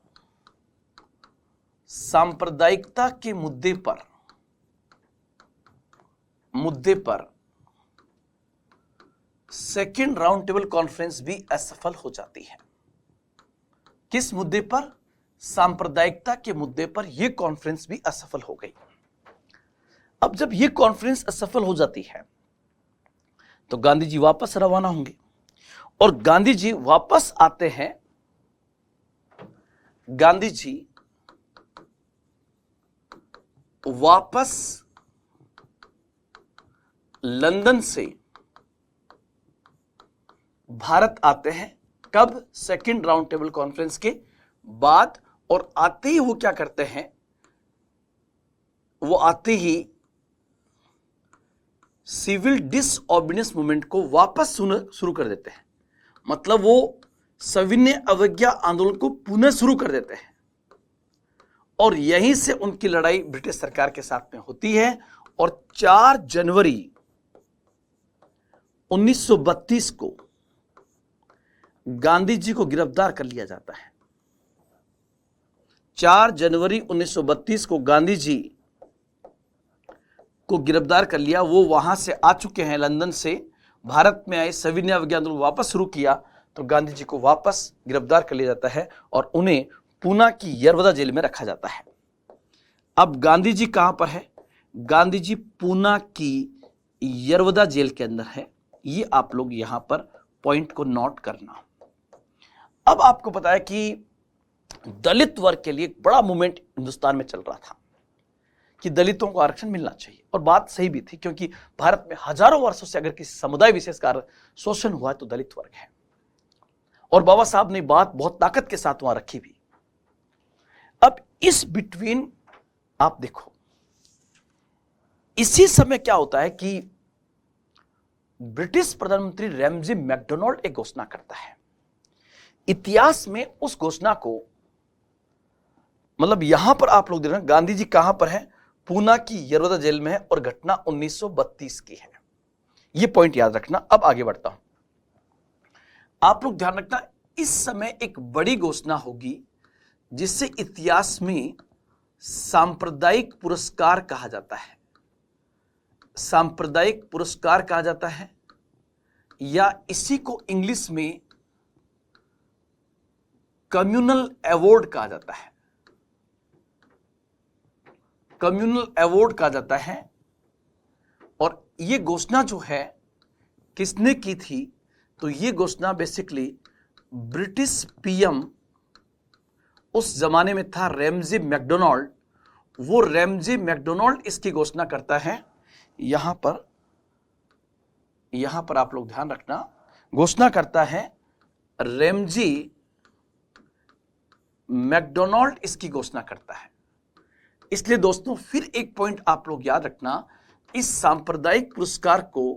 सेकेंड राउंड टेबल कॉन्फ्रेंस भी असफल हो जाती है। किस मुद्दे पर? सांप्रदायिकता के मुद्दे पर यह कॉन्फ्रेंस भी असफल हो गई। अब जब यह कॉन्फ्रेंस असफल हो जाती है तो गांधी जी वापस रवाना होंगे, और गांधी जी वापस आते हैं। गांधी जी वापस लंदन से भारत आते हैं। कब? सेकेंड राउंड टेबल कॉन्फ्रेंस के बाद। और आते ही वो क्या करते हैं, वो आते ही सिविल डिसओबीडियंस मूवमेंट को वापस शुरू कर देते हैं। मतलब वो सविनय अवज्ञा आंदोलन को पुनः शुरू कर देते हैं, और यहीं से उनकी लड़ाई ब्रिटिश सरकार के साथ में होती है। और 4 जनवरी 1932 को गांधी जी को गिरफ्तार कर लिया जाता है। 4 जनवरी 1932 को गांधी जी को गिरफ्तार कर लिया। वो वहां से आ चुके हैं, लंदन से भारत में आए, सविनय अवज्ञा आंदोलन वापस शुरू किया, तो गांधी जी को वापस गिरफ्तार कर लिया जाता है और उन्हें पूना की यरवदा जेल में रखा जाता है। अब गांधी जी कहां पर है? गांधी जी पूना की यरवदा जेल के अंदर है। ये आप लोग यहां पर पॉइंट को नोट करना। अब आपको पता है कि दलित वर्ग के लिए एक बड़ा मूवमेंट हिंदुस्तान में चल रहा था कि दलितों को आरक्षण मिलना चाहिए, और बात सही भी थी, क्योंकि भारत में हजारों वर्षों से अगर किसी समुदाय विशेष का शोषण हुआ है तो दलित वर्ग है। और बाबा साहब ने बात बहुत ताकत के साथ वहां रखी भी। अब इस बिटवीन आप देखो, इसी समय क्या होता है कि ब्रिटिश प्रधानमंत्री रैमजी मैकडोनाल्ड एक घोषणा करता है। इतिहास में उस घोषणा को, मतलब यहां पर आप लोग देख रहे हैं गांधी जी कहां पर है, पूना की यरोदा जेल में है, और घटना 1932 की है। यह पॉइंट याद रखना। अब आगे बढ़ता हूं, आप लोग ध्यान रखना, इस समय एक बड़ी घोषणा होगी जिसे इतिहास में सांप्रदायिक पुरस्कार कहा जाता है। सांप्रदायिक पुरस्कार कहा जाता है, या इसी को इंग्लिश में कम्युनल अवार्ड कहा जाता है। कम्युनल अवार्ड कहा जाता है। और यह घोषणा जो है किसने की थी, तो यह घोषणा बेसिकली ब्रिटिश पीएम उस जमाने में था रैमजी मैकडोनाल्ड। वो रैमजी मैकडोनाल्ड इसकी घोषणा करता है। यहां पर आप लोग ध्यान रखना, घोषणा करता है रैमजी मैकडोनाल्ड इसकी घोषणा करता है। इसलिए दोस्तों फिर एक पॉइंट आप लोग याद रखना, इस सांप्रदायिक पुरस्कार को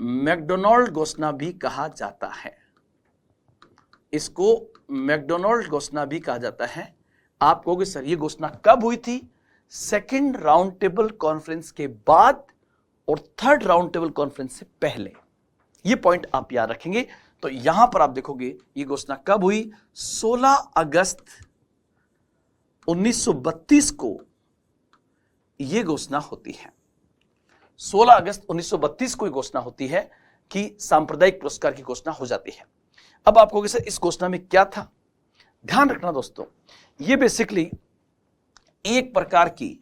मैकडोनाल्ड घोषणा भी कहा जाता है। इसको मैकडोनाल्ड घोषणा भी कहा जाता है। आप कहोगे सर ये घोषणा कब हुई थी? सेकेंड राउंड टेबल कॉन्फ्रेंस के बाद और थर्ड राउंड टेबल कॉन्फ्रेंस से पहले। ये पॉइंट आप याद रखेंगे। तो यहां पर आप देखोगे ये घोषणा कब हुई, 16 अगस्त 1932 को यह घोषणा होती है। 16 अगस्त 1932 को यह घोषणा होती है कि सांप्रदायिक पुरस्कार की घोषणा हो जाती है। अब आप कहोगे सर इस घोषणा में क्या था? ध्यान रखना दोस्तों, ये बेसिकली एक प्रकार की,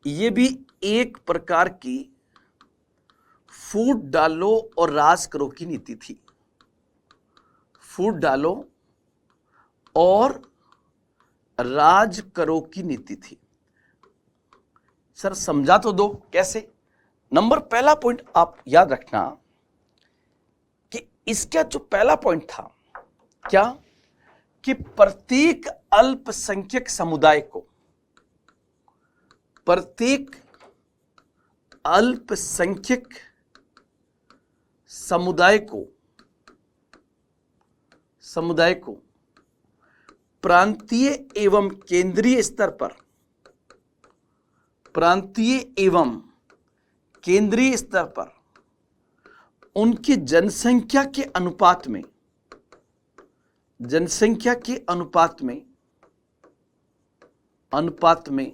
ये भी एक प्रकार की फूट डालो और राज करो की नीति थी। फूट डालो और राज करो की नीति थी। सर समझा तो दो कैसे? नंबर पहला पॉइंट आप याद रखना कि इसका जो पहला पॉइंट था क्या, कि प्रत्येक अल्पसंख्यक समुदाय को, प्रत्येक अल्पसंख्यक समुदाय को प्रांतीय एवं केंद्रीय स्तर पर, प्रांतीय एवं केंद्रीय स्तर पर उनकी जनसंख्या के अनुपात में, जनसंख्या के अनुपात में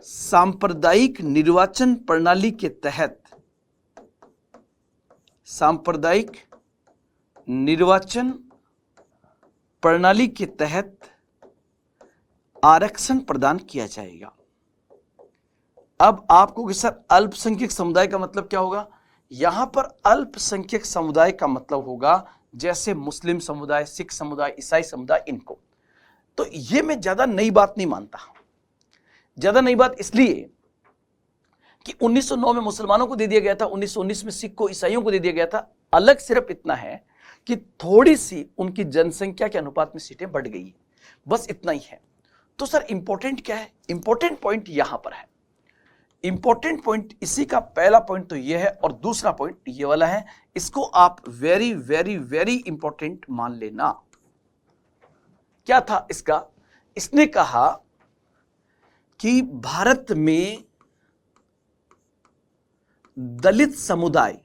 सांप्रदायिक निर्वाचन प्रणाली के तहत, सांप्रदायिक निर्वाचन प्रणाली के तहत आरक्षण प्रदान किया जाएगा। अब आपको सर अल्पसंख्यक समुदाय का मतलब क्या होगा? यहां पर अल्पसंख्यक समुदाय का मतलब होगा जैसे मुस्लिम समुदाय, सिख समुदाय, ईसाई समुदाय, इनको। तो ये मैं ज्यादा नई बात नहीं मानता। ज्यादा नई बात इसलिए कि 1909 में मुसलमानों को दे दिया गया था, 1919 में सिख को, ईसाइयों को दे दिया गया था। अलग सिर्फ इतना है कि थोड़ी सी उनकी जनसंख्या के अनुपात में सीटें बढ़ गई, बस इतना ही है। तो सर इंपॉर्टेंट क्या है? इंपॉर्टेंट पॉइंट यहां पर है। इंपॉर्टेंट पॉइंट इसी का पहला पॉइंट तो यह है, और दूसरा पॉइंट ये वाला है। इसको आप वेरी वेरी वेरी इंपॉर्टेंट मान लेना। क्या था इसका? इसने कहा कि भारत में दलित समुदाय,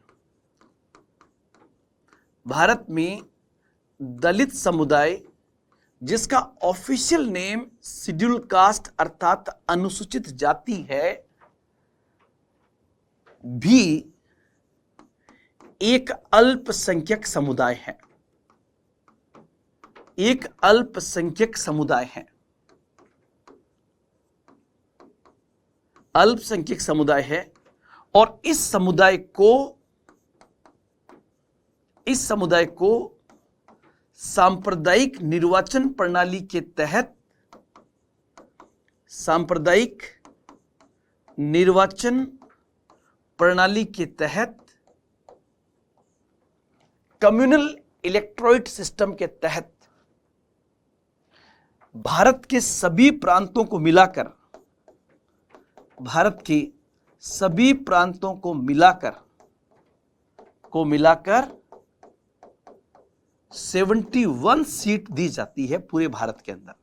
भारत में दलित समुदाय जिसका ऑफिशियल नेम शेड्यूल कास्ट अर्थात अनुसूचित जाति है, भी एक अल्पसंख्यक समुदाय है, एक अल्पसंख्यक समुदाय है, अल्पसंख्यक समुदाय है। और इस समुदाय को सांप्रदायिक निर्वाचन प्रणाली के तहत, सांप्रदायिक निर्वाचन प्रणाली के तहत, कम्युनल इलेक्टोरेट सिस्टम के तहत भारत के सभी प्रांतों को मिलाकर, भारत के सभी प्रांतों को मिलाकर 71 सीट दी जाती है पूरे भारत के अंदर।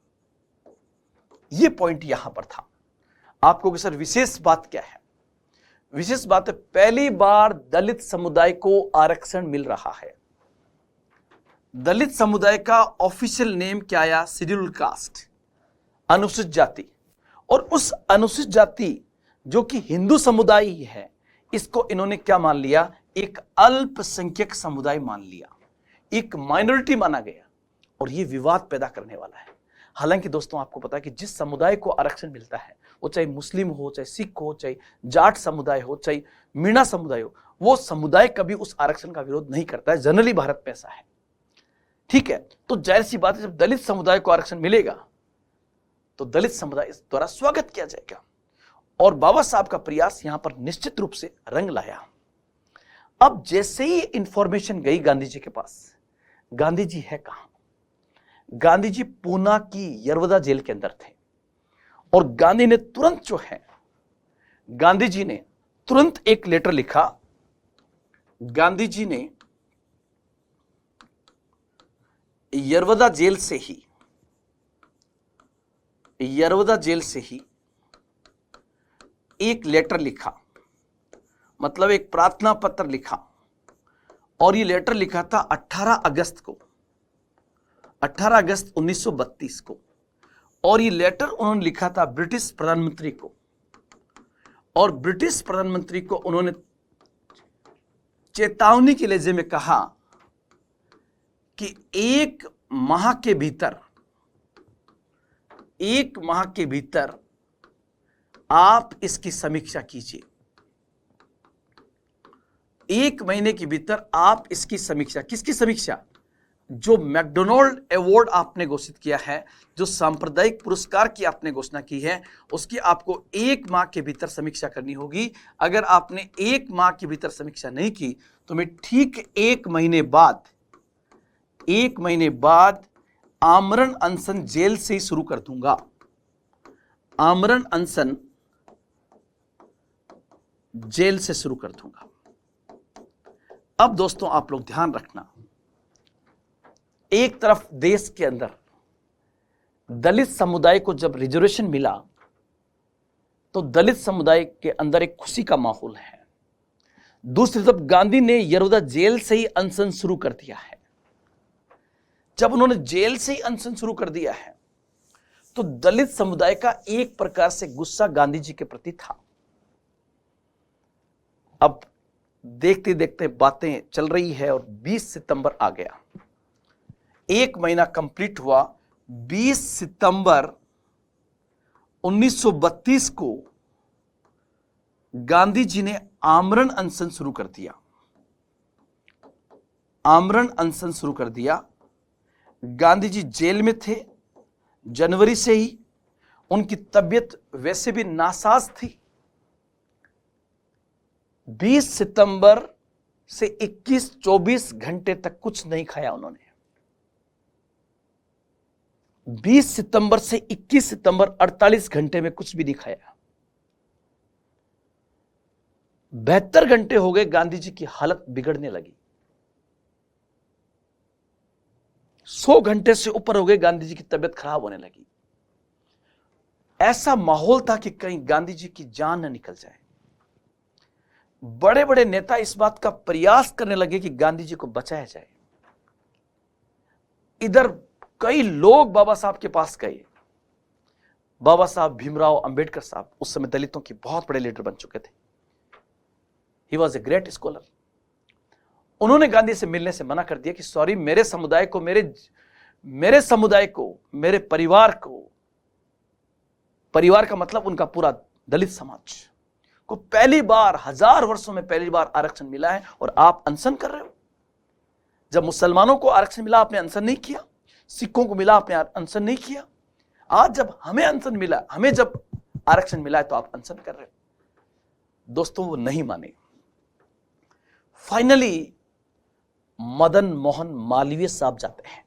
यह पॉइंट यहां पर था। आपको कि सर विशेष बात क्या है? विशेष बात है, पहली बार दलित समुदाय को आरक्षण मिल रहा है। दलित समुदाय का ऑफिशियल नेम क्या आया? शेड्यूल्ड कास्ट, अनुसूचित जाति। और उस अनुसूचित जाति जो कि हिंदू समुदाय ही है, इसको इन्होंने क्या मान लिया? एक अल्पसंख्यक समुदाय मान लिया, एक माइनॉरिटी माना गया। और यह विवाद पैदा करने वाला है। हालांकि दोस्तों आपको पता है कि जिस समुदाय को आरक्षण मिलता है, वो चाहे मुस्लिम हो, चाहे सिख हो, चाहे जाट समुदाय हो, चाहे मीणा समुदाय हो, वो समुदाय कभी उस आरक्षण का विरोध नहीं करता है। जनरली भारत में ऐसा है, ठीक है। तो जाहिर सी बात है, जब दलित समुदाय को आरक्षण मिलेगा तो दलित समुदाय इस द्वारा स्वागत किया जाएगा। और बाबा साहब का प्रयास यहां पर निश्चित रूप से रंग लाया। अब जैसे ही इंफॉर्मेशन गई गांधी जी के पास, गांधी जी है कहां? गांधी जी पूना की यरवदा जेल के अंदर थे। और गांधी ने तुरंत जो है, गांधी जी ने तुरंत एक लेटर लिखा। गांधी जी ने यरवदा जेल से ही एक लेटर लिखा, मतलब एक प्रार्थना पत्र लिखा। और ये लेटर लिखा था 18 अगस्त 1932 को। और ये लेटर उन्होंने लिखा था ब्रिटिश प्रधानमंत्री को। और ब्रिटिश प्रधानमंत्री को उन्होंने चेतावनी के लहजे में कहा कि एक माह के भीतर आप इसकी समीक्षा कीजिए। 1 महीने के भीतर आप इसकी समीक्षा, किसकी समीक्षा? जो मैकडोनाल्ड अवार्ड आपने घोषित किया है, जो सांप्रदायिक पुरस्कार की आपने घोषणा की है, उसकी आपको 1 माह के भीतर समीक्षा करनी होगी। अगर आपने 1 माह के भीतर समीक्षा नहीं की तो मैं ठीक 1 महीने बाद आमरण अनशन जेल से ही शुरू कर दूंगा। आमरण अनशन जेल से शुरू कर दूंगा। अब दोस्तों आप लोग ध्यान रखना, एक तरफ देश के अंदर दलित समुदाय को जब रिजर्वेशन मिला तो दलित समुदाय के अंदर एक खुशी का माहौल है। दूसरी तरफ गांधी ने यरवदा जेल से ही अनशन शुरू कर दिया है। जब उन्होंने जेल से ही अनशन शुरू कर दिया है तो दलित समुदाय का एक प्रकार से गुस्सा गांधी जी के प्रति था। अब देखते देखते बातें चल रही है और 20 सितंबर आ गया। 1 महीना कंप्लीट हुआ। 20 सितंबर 1932 को गांधी जी ने आमरण अनशन शुरू कर दिया। आमरण अनशन शुरू कर दिया। गांधी जी जेल में थे जनवरी से ही। उनकी तबीयत वैसे भी नासाज थी। 20 सितंबर से 21-24 घंटे तक कुछ नहीं खाया उन्होंने। 20 सितंबर से 21 सितंबर 48 घंटे में कुछ भी नहीं खाया। 72 घंटे हो गए, गांधी जी की हालत बिगड़ने लगी। 100 घंटे से ऊपर हो गए, गांधी जी की तबीयत खराब होने लगी। ऐसा माहौल था कि कहीं गांधी जी की जान न निकल जाए। बड़े बड़े नेता इस बात का प्रयास करने लगे कि गांधी जी को बचाया जाए। इधर कई लोग बाबा साहब के पास गए। बाबा साहब भीमराव अंबेडकर साहब उस समय दलितों के बहुत बड़े लीडर बन चुके थे। He was a great scholar. उन्होंने गांधी से मिलने से मना कर दिया कि सॉरी, मेरे समुदाय को, मेरे परिवार का मतलब उनका पूरा दलित समाज को पहली बार, 1000 वर्षों में पहली बार आरक्षण मिला है और आप अनशन कर रहे हो। जब मुसलमानों को आरक्षण मिला आपने अनशन नहीं किया, सिखों को मिला आपने अनशन नहीं किया। आज जब हमें अनशन मिला, हमें जब आरक्षण मिला है तो आप अनशन कर रहे हो। दोस्तों वो नहीं माने। फाइनली मदन मोहन मालवीय साहब जाते हैं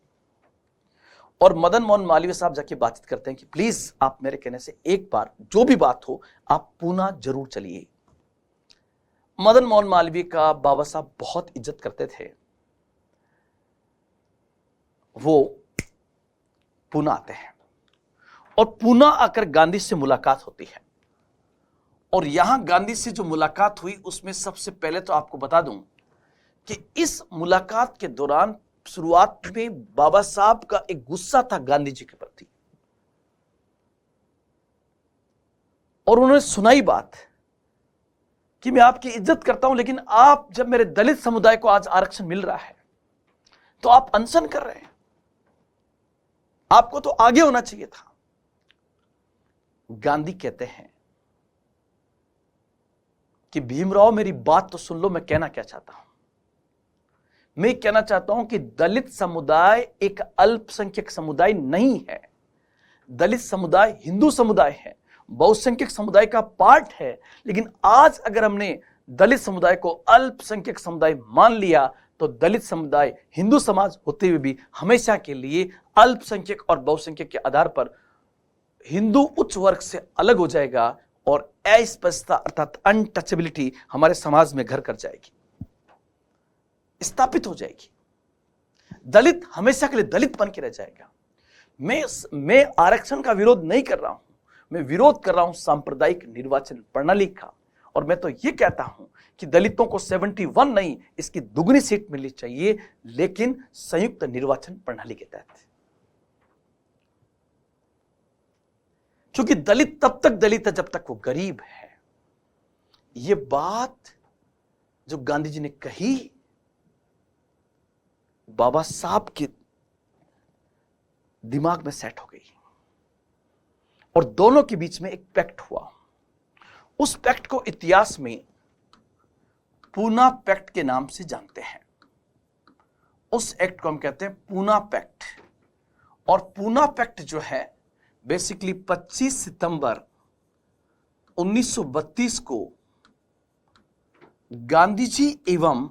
और मदन मोहन मालवीय साहब जाके बातचीत करते हैं कि प्लीज आप मेरे कहने से एक बार जो भी बात हो आप पूना जरूर चलिए। मदन मोहन मालवीय का बाबा साहब बहुत इज्जत करते थे। वो पूना आते हैं और पूना आकर गांधी से मुलाकात होती है। और यहां गांधी से जो मुलाकात हुई उसमें सबसे पहले तो आपको बता दूं कि इस मुलाकात के दौरान शुरुआत में बाबा साहब का एक गुस्सा था गांधी जी के प्रति, और उन्होंने सुनाई बात कि मैं आपकी इज्जत करता हूं, लेकिन आप जब मेरे दलित समुदाय को आज आरक्षण मिल रहा है तो आप अनशन कर रहे हैं, आपको तो आगे होना चाहिए था। गांधी कहते हैं कि भीमराव मेरी बात तो सुन लो, मैं कहना क्या चाहता हूं। मैं कहना चाहता हूं कि दलित समुदाय एक अल्पसंख्यक समुदाय नहीं है। दलित समुदाय हिंदू समुदाय है, बहुसंख्यक समुदाय का पार्ट है। लेकिन आज अगर हमने दलित समुदाय को अल्पसंख्यक समुदाय मान लिया तो दलित समुदाय हिंदू समाज होते हुए भी हमेशा के लिए अल्पसंख्यक और बहुसंख्यक के आधार पर हिंदू उच्च वर्ग से अलग हो जाएगा और अस्पृश्यता अर्थात अनटचेबिलिटी हमारे समाज में घर कर जाएगी, स्थापित हो जाएगी। दलित हमेशा के लिए दलित बन के रह जाएगा। मैं आरक्षण का विरोध नहीं कर रहा हूं, मैं विरोध कर रहा हूं सांप्रदायिक निर्वाचन प्रणाली का। और मैं तो यह कहता हूं कि दलितों को 71 नहीं, इसकी दुगनी सीट मिलनी चाहिए, लेकिन संयुक्त निर्वाचन प्रणाली के तहत। क्योंकि दलित तब तक दलित है जब तक वो गरीब है। ये बात जो गांधी जी ने कही बाबा साहब के दिमाग में सेट हो गई और दोनों के बीच में एक पैक्ट हुआ। उस पैक्ट को इतिहास में पूना पैक्ट के नाम से जानते हैं। उस एक्ट को हम कहते हैं पूना पैक्ट। और पूना पैक्ट जो है बेसिकली 25 सितंबर 1932 को गांधी जी एवं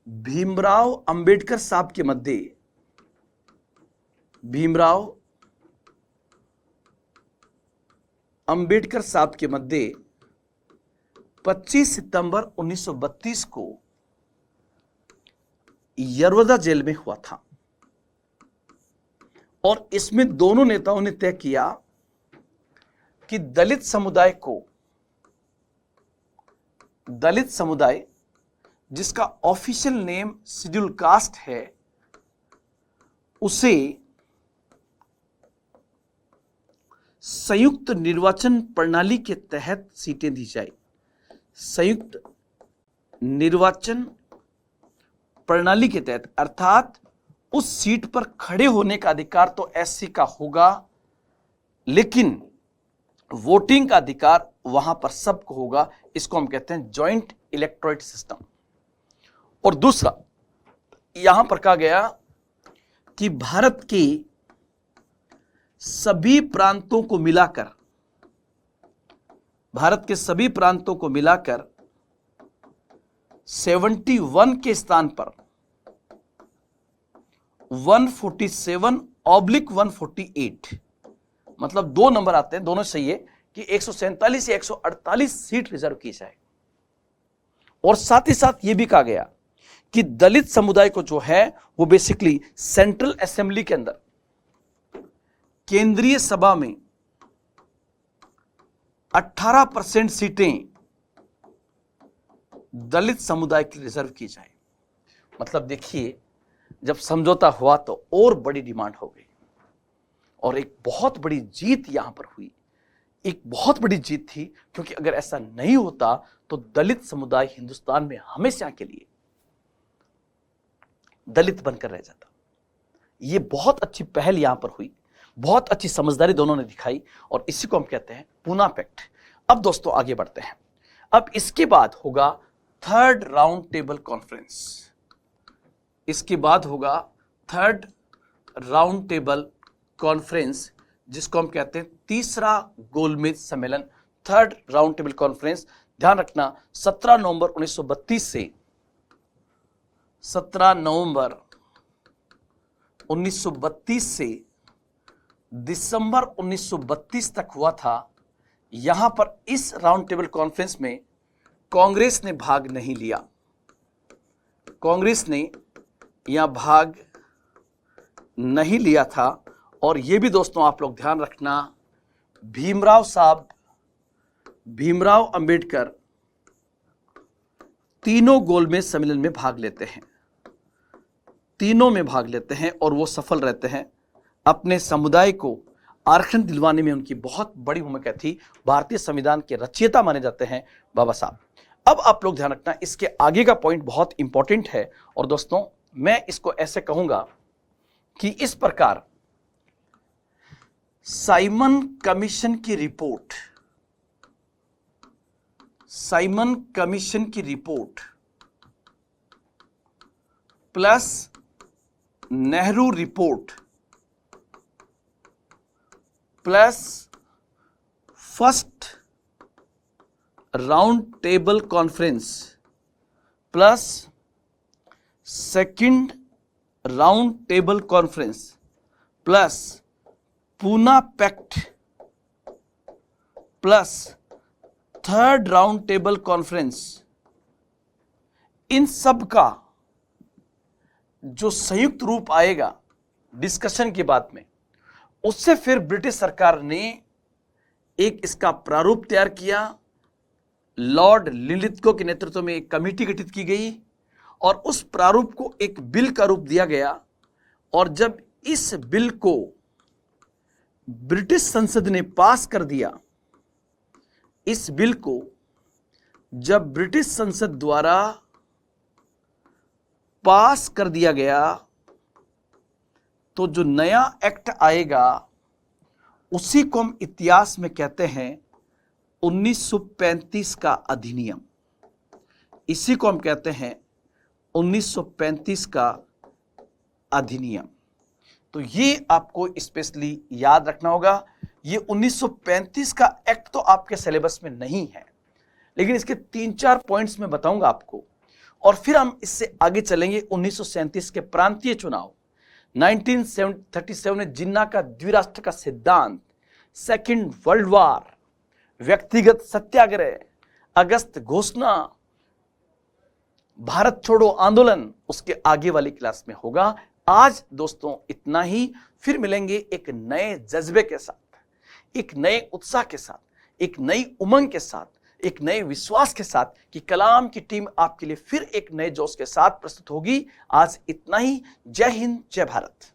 भीमराव अंबेडकर साहब के मध्य, भीमराव अंबेडकर साहब के मध्य 25 सितंबर 1932 को यरवदा जेल में हुआ था। और इसमें दोनों नेताओं ने तय किया कि दलित समुदाय जिसका ऑफिशियल नेम शेड्यूल कास्ट है, उसे संयुक्त निर्वाचन प्रणाली के तहत सीटें दी जाए। संयुक्त निर्वाचन प्रणाली के तहत अर्थात उस सीट पर खड़े होने का अधिकार तो एससी का होगा, लेकिन वोटिंग का अधिकार वहां पर सबको होगा। इसको हम कहते हैं जॉइंट इलेक्टोरेट सिस्टम। और दूसरा यहां पर कहा गया कि भारत के सभी प्रांतों को मिलाकर 71 के स्थान पर 147/148, मतलब 2 नंबर आते हैं, दोनों सही है कि 147 या 148 सीट रिजर्व की जाए। और साथ ही साथ यह भी कहा गया कि दलित समुदाय को जो है वो बेसिकली सेंट्रल असेंबली के अंदर, केंद्रीय सभा में 18% सीटें दलित समुदाय की रिजर्व की जाए। मतलब देखिए, जब समझौता हुआ तो और बड़ी डिमांड हो गई और एक बहुत बड़ी जीत यहां पर हुई। एक बहुत बड़ी जीत थी, क्योंकि अगर ऐसा नहीं होता तो दलित समुदाय हिंदुस्तान में हमेशा के लिए दलित बनकर रह जाता। यह बहुत अच्छी पहल यहां पर हुई, बहुत अच्छी समझदारी दोनों ने दिखाई और इसी को हम कहते हैं पूना पैक्ट। अब दोस्तों आगे बढ़ते हैं। अब इसके बाद होगा थर्ड राउंड टेबल कॉन्फ्रेंस। इसके बाद होगा थर्ड राउंड टेबल कॉन्फ्रेंस, जिसको हम कहते हैं तीसरा गोलमेज सम्मेलन, थर्ड राउंड टेबल कॉन्फ्रेंस। ध्यान रखना 17 नवंबर 1932 से 17 नवंबर 1932 से दिसंबर 1932 तक हुआ था। यहां पर इस राउंड टेबल कॉन्फ्रेंस में कांग्रेस ने भाग नहीं लिया। कांग्रेस ने यहां भाग नहीं लिया था। और यह भी दोस्तों आप लोग ध्यान रखना, भीमराव अंबेडकर तीनों गोलमेज सम्मेलन में भाग लेते हैं, तीनों में भाग लेते हैं और वो सफल रहते हैं। अपने समुदाय को आरक्षण दिलवाने में उनकी बहुत बड़ी भूमिका थी। भारतीय संविधान के रचयिता माने जाते हैं बाबा साहब। अब आप लोग ध्यान रखना, इसके आगे का पॉइंट बहुत इंपॉर्टेंट है और दोस्तों मैं इसको ऐसे कहूंगा कि इस प्रकार साइमन कमीशन की रिपोर्ट, साइमन कमीशन की report plus Nehru report plus first round table conference plus second round table conference plus Poona pact plus third round table conference, इन सब का जो संयुक्त रूप आएगा डिस्कशन के बाद में, उससे फिर ब्रिटिश सरकार ने एक इसका प्रारूप तैयार किया। लॉर्ड लिनलिथगो के नेतृत्व में एक कमेटी गठित की गई और उस प्रारूप को एक बिल का रूप दिया गया। और जब इस बिल को ब्रिटिश संसद ने पास कर दिया, इस बिल को जब ब्रिटिश संसद द्वारा पास कर दिया गया तो जो नया एक्ट आएगा उसी को हम इतिहास में कहते हैं 1935 का अधिनियम। इसी को हम कहते हैं 1935 का अधिनियम। तो ये आपको स्पेशली याद रखना होगा। ये 1935 का एक्ट तो आपके सिलेबस में नहीं है, लेकिन इसके 3-4 पॉइंट्स में बताऊंगा आपको। और फिर हम इससे आगे चलेंगे 1937 के प्रांतीय चुनाव, 1937 में जिन्ना का द्विराष्ट्र का सिद्धांत, सेकंड वर्ल्ड वॉर, व्यक्तिगत सत्याग्रह, अगस्त घोषणा, भारत छोड़ो आंदोलन, उसके आगे वाली क्लास में होगा। आज दोस्तों इतना ही, फिर मिलेंगे एक नए जज्बे के साथ, एक नए उत्साह के साथ, एक नई उमंग के साथ, एक नए विश्वास के साथ कि कलाम की टीम आपके लिए फिर एक नए जोश के साथ प्रस्तुत होगी। आज इतना ही। जय हिंद, जय भारत।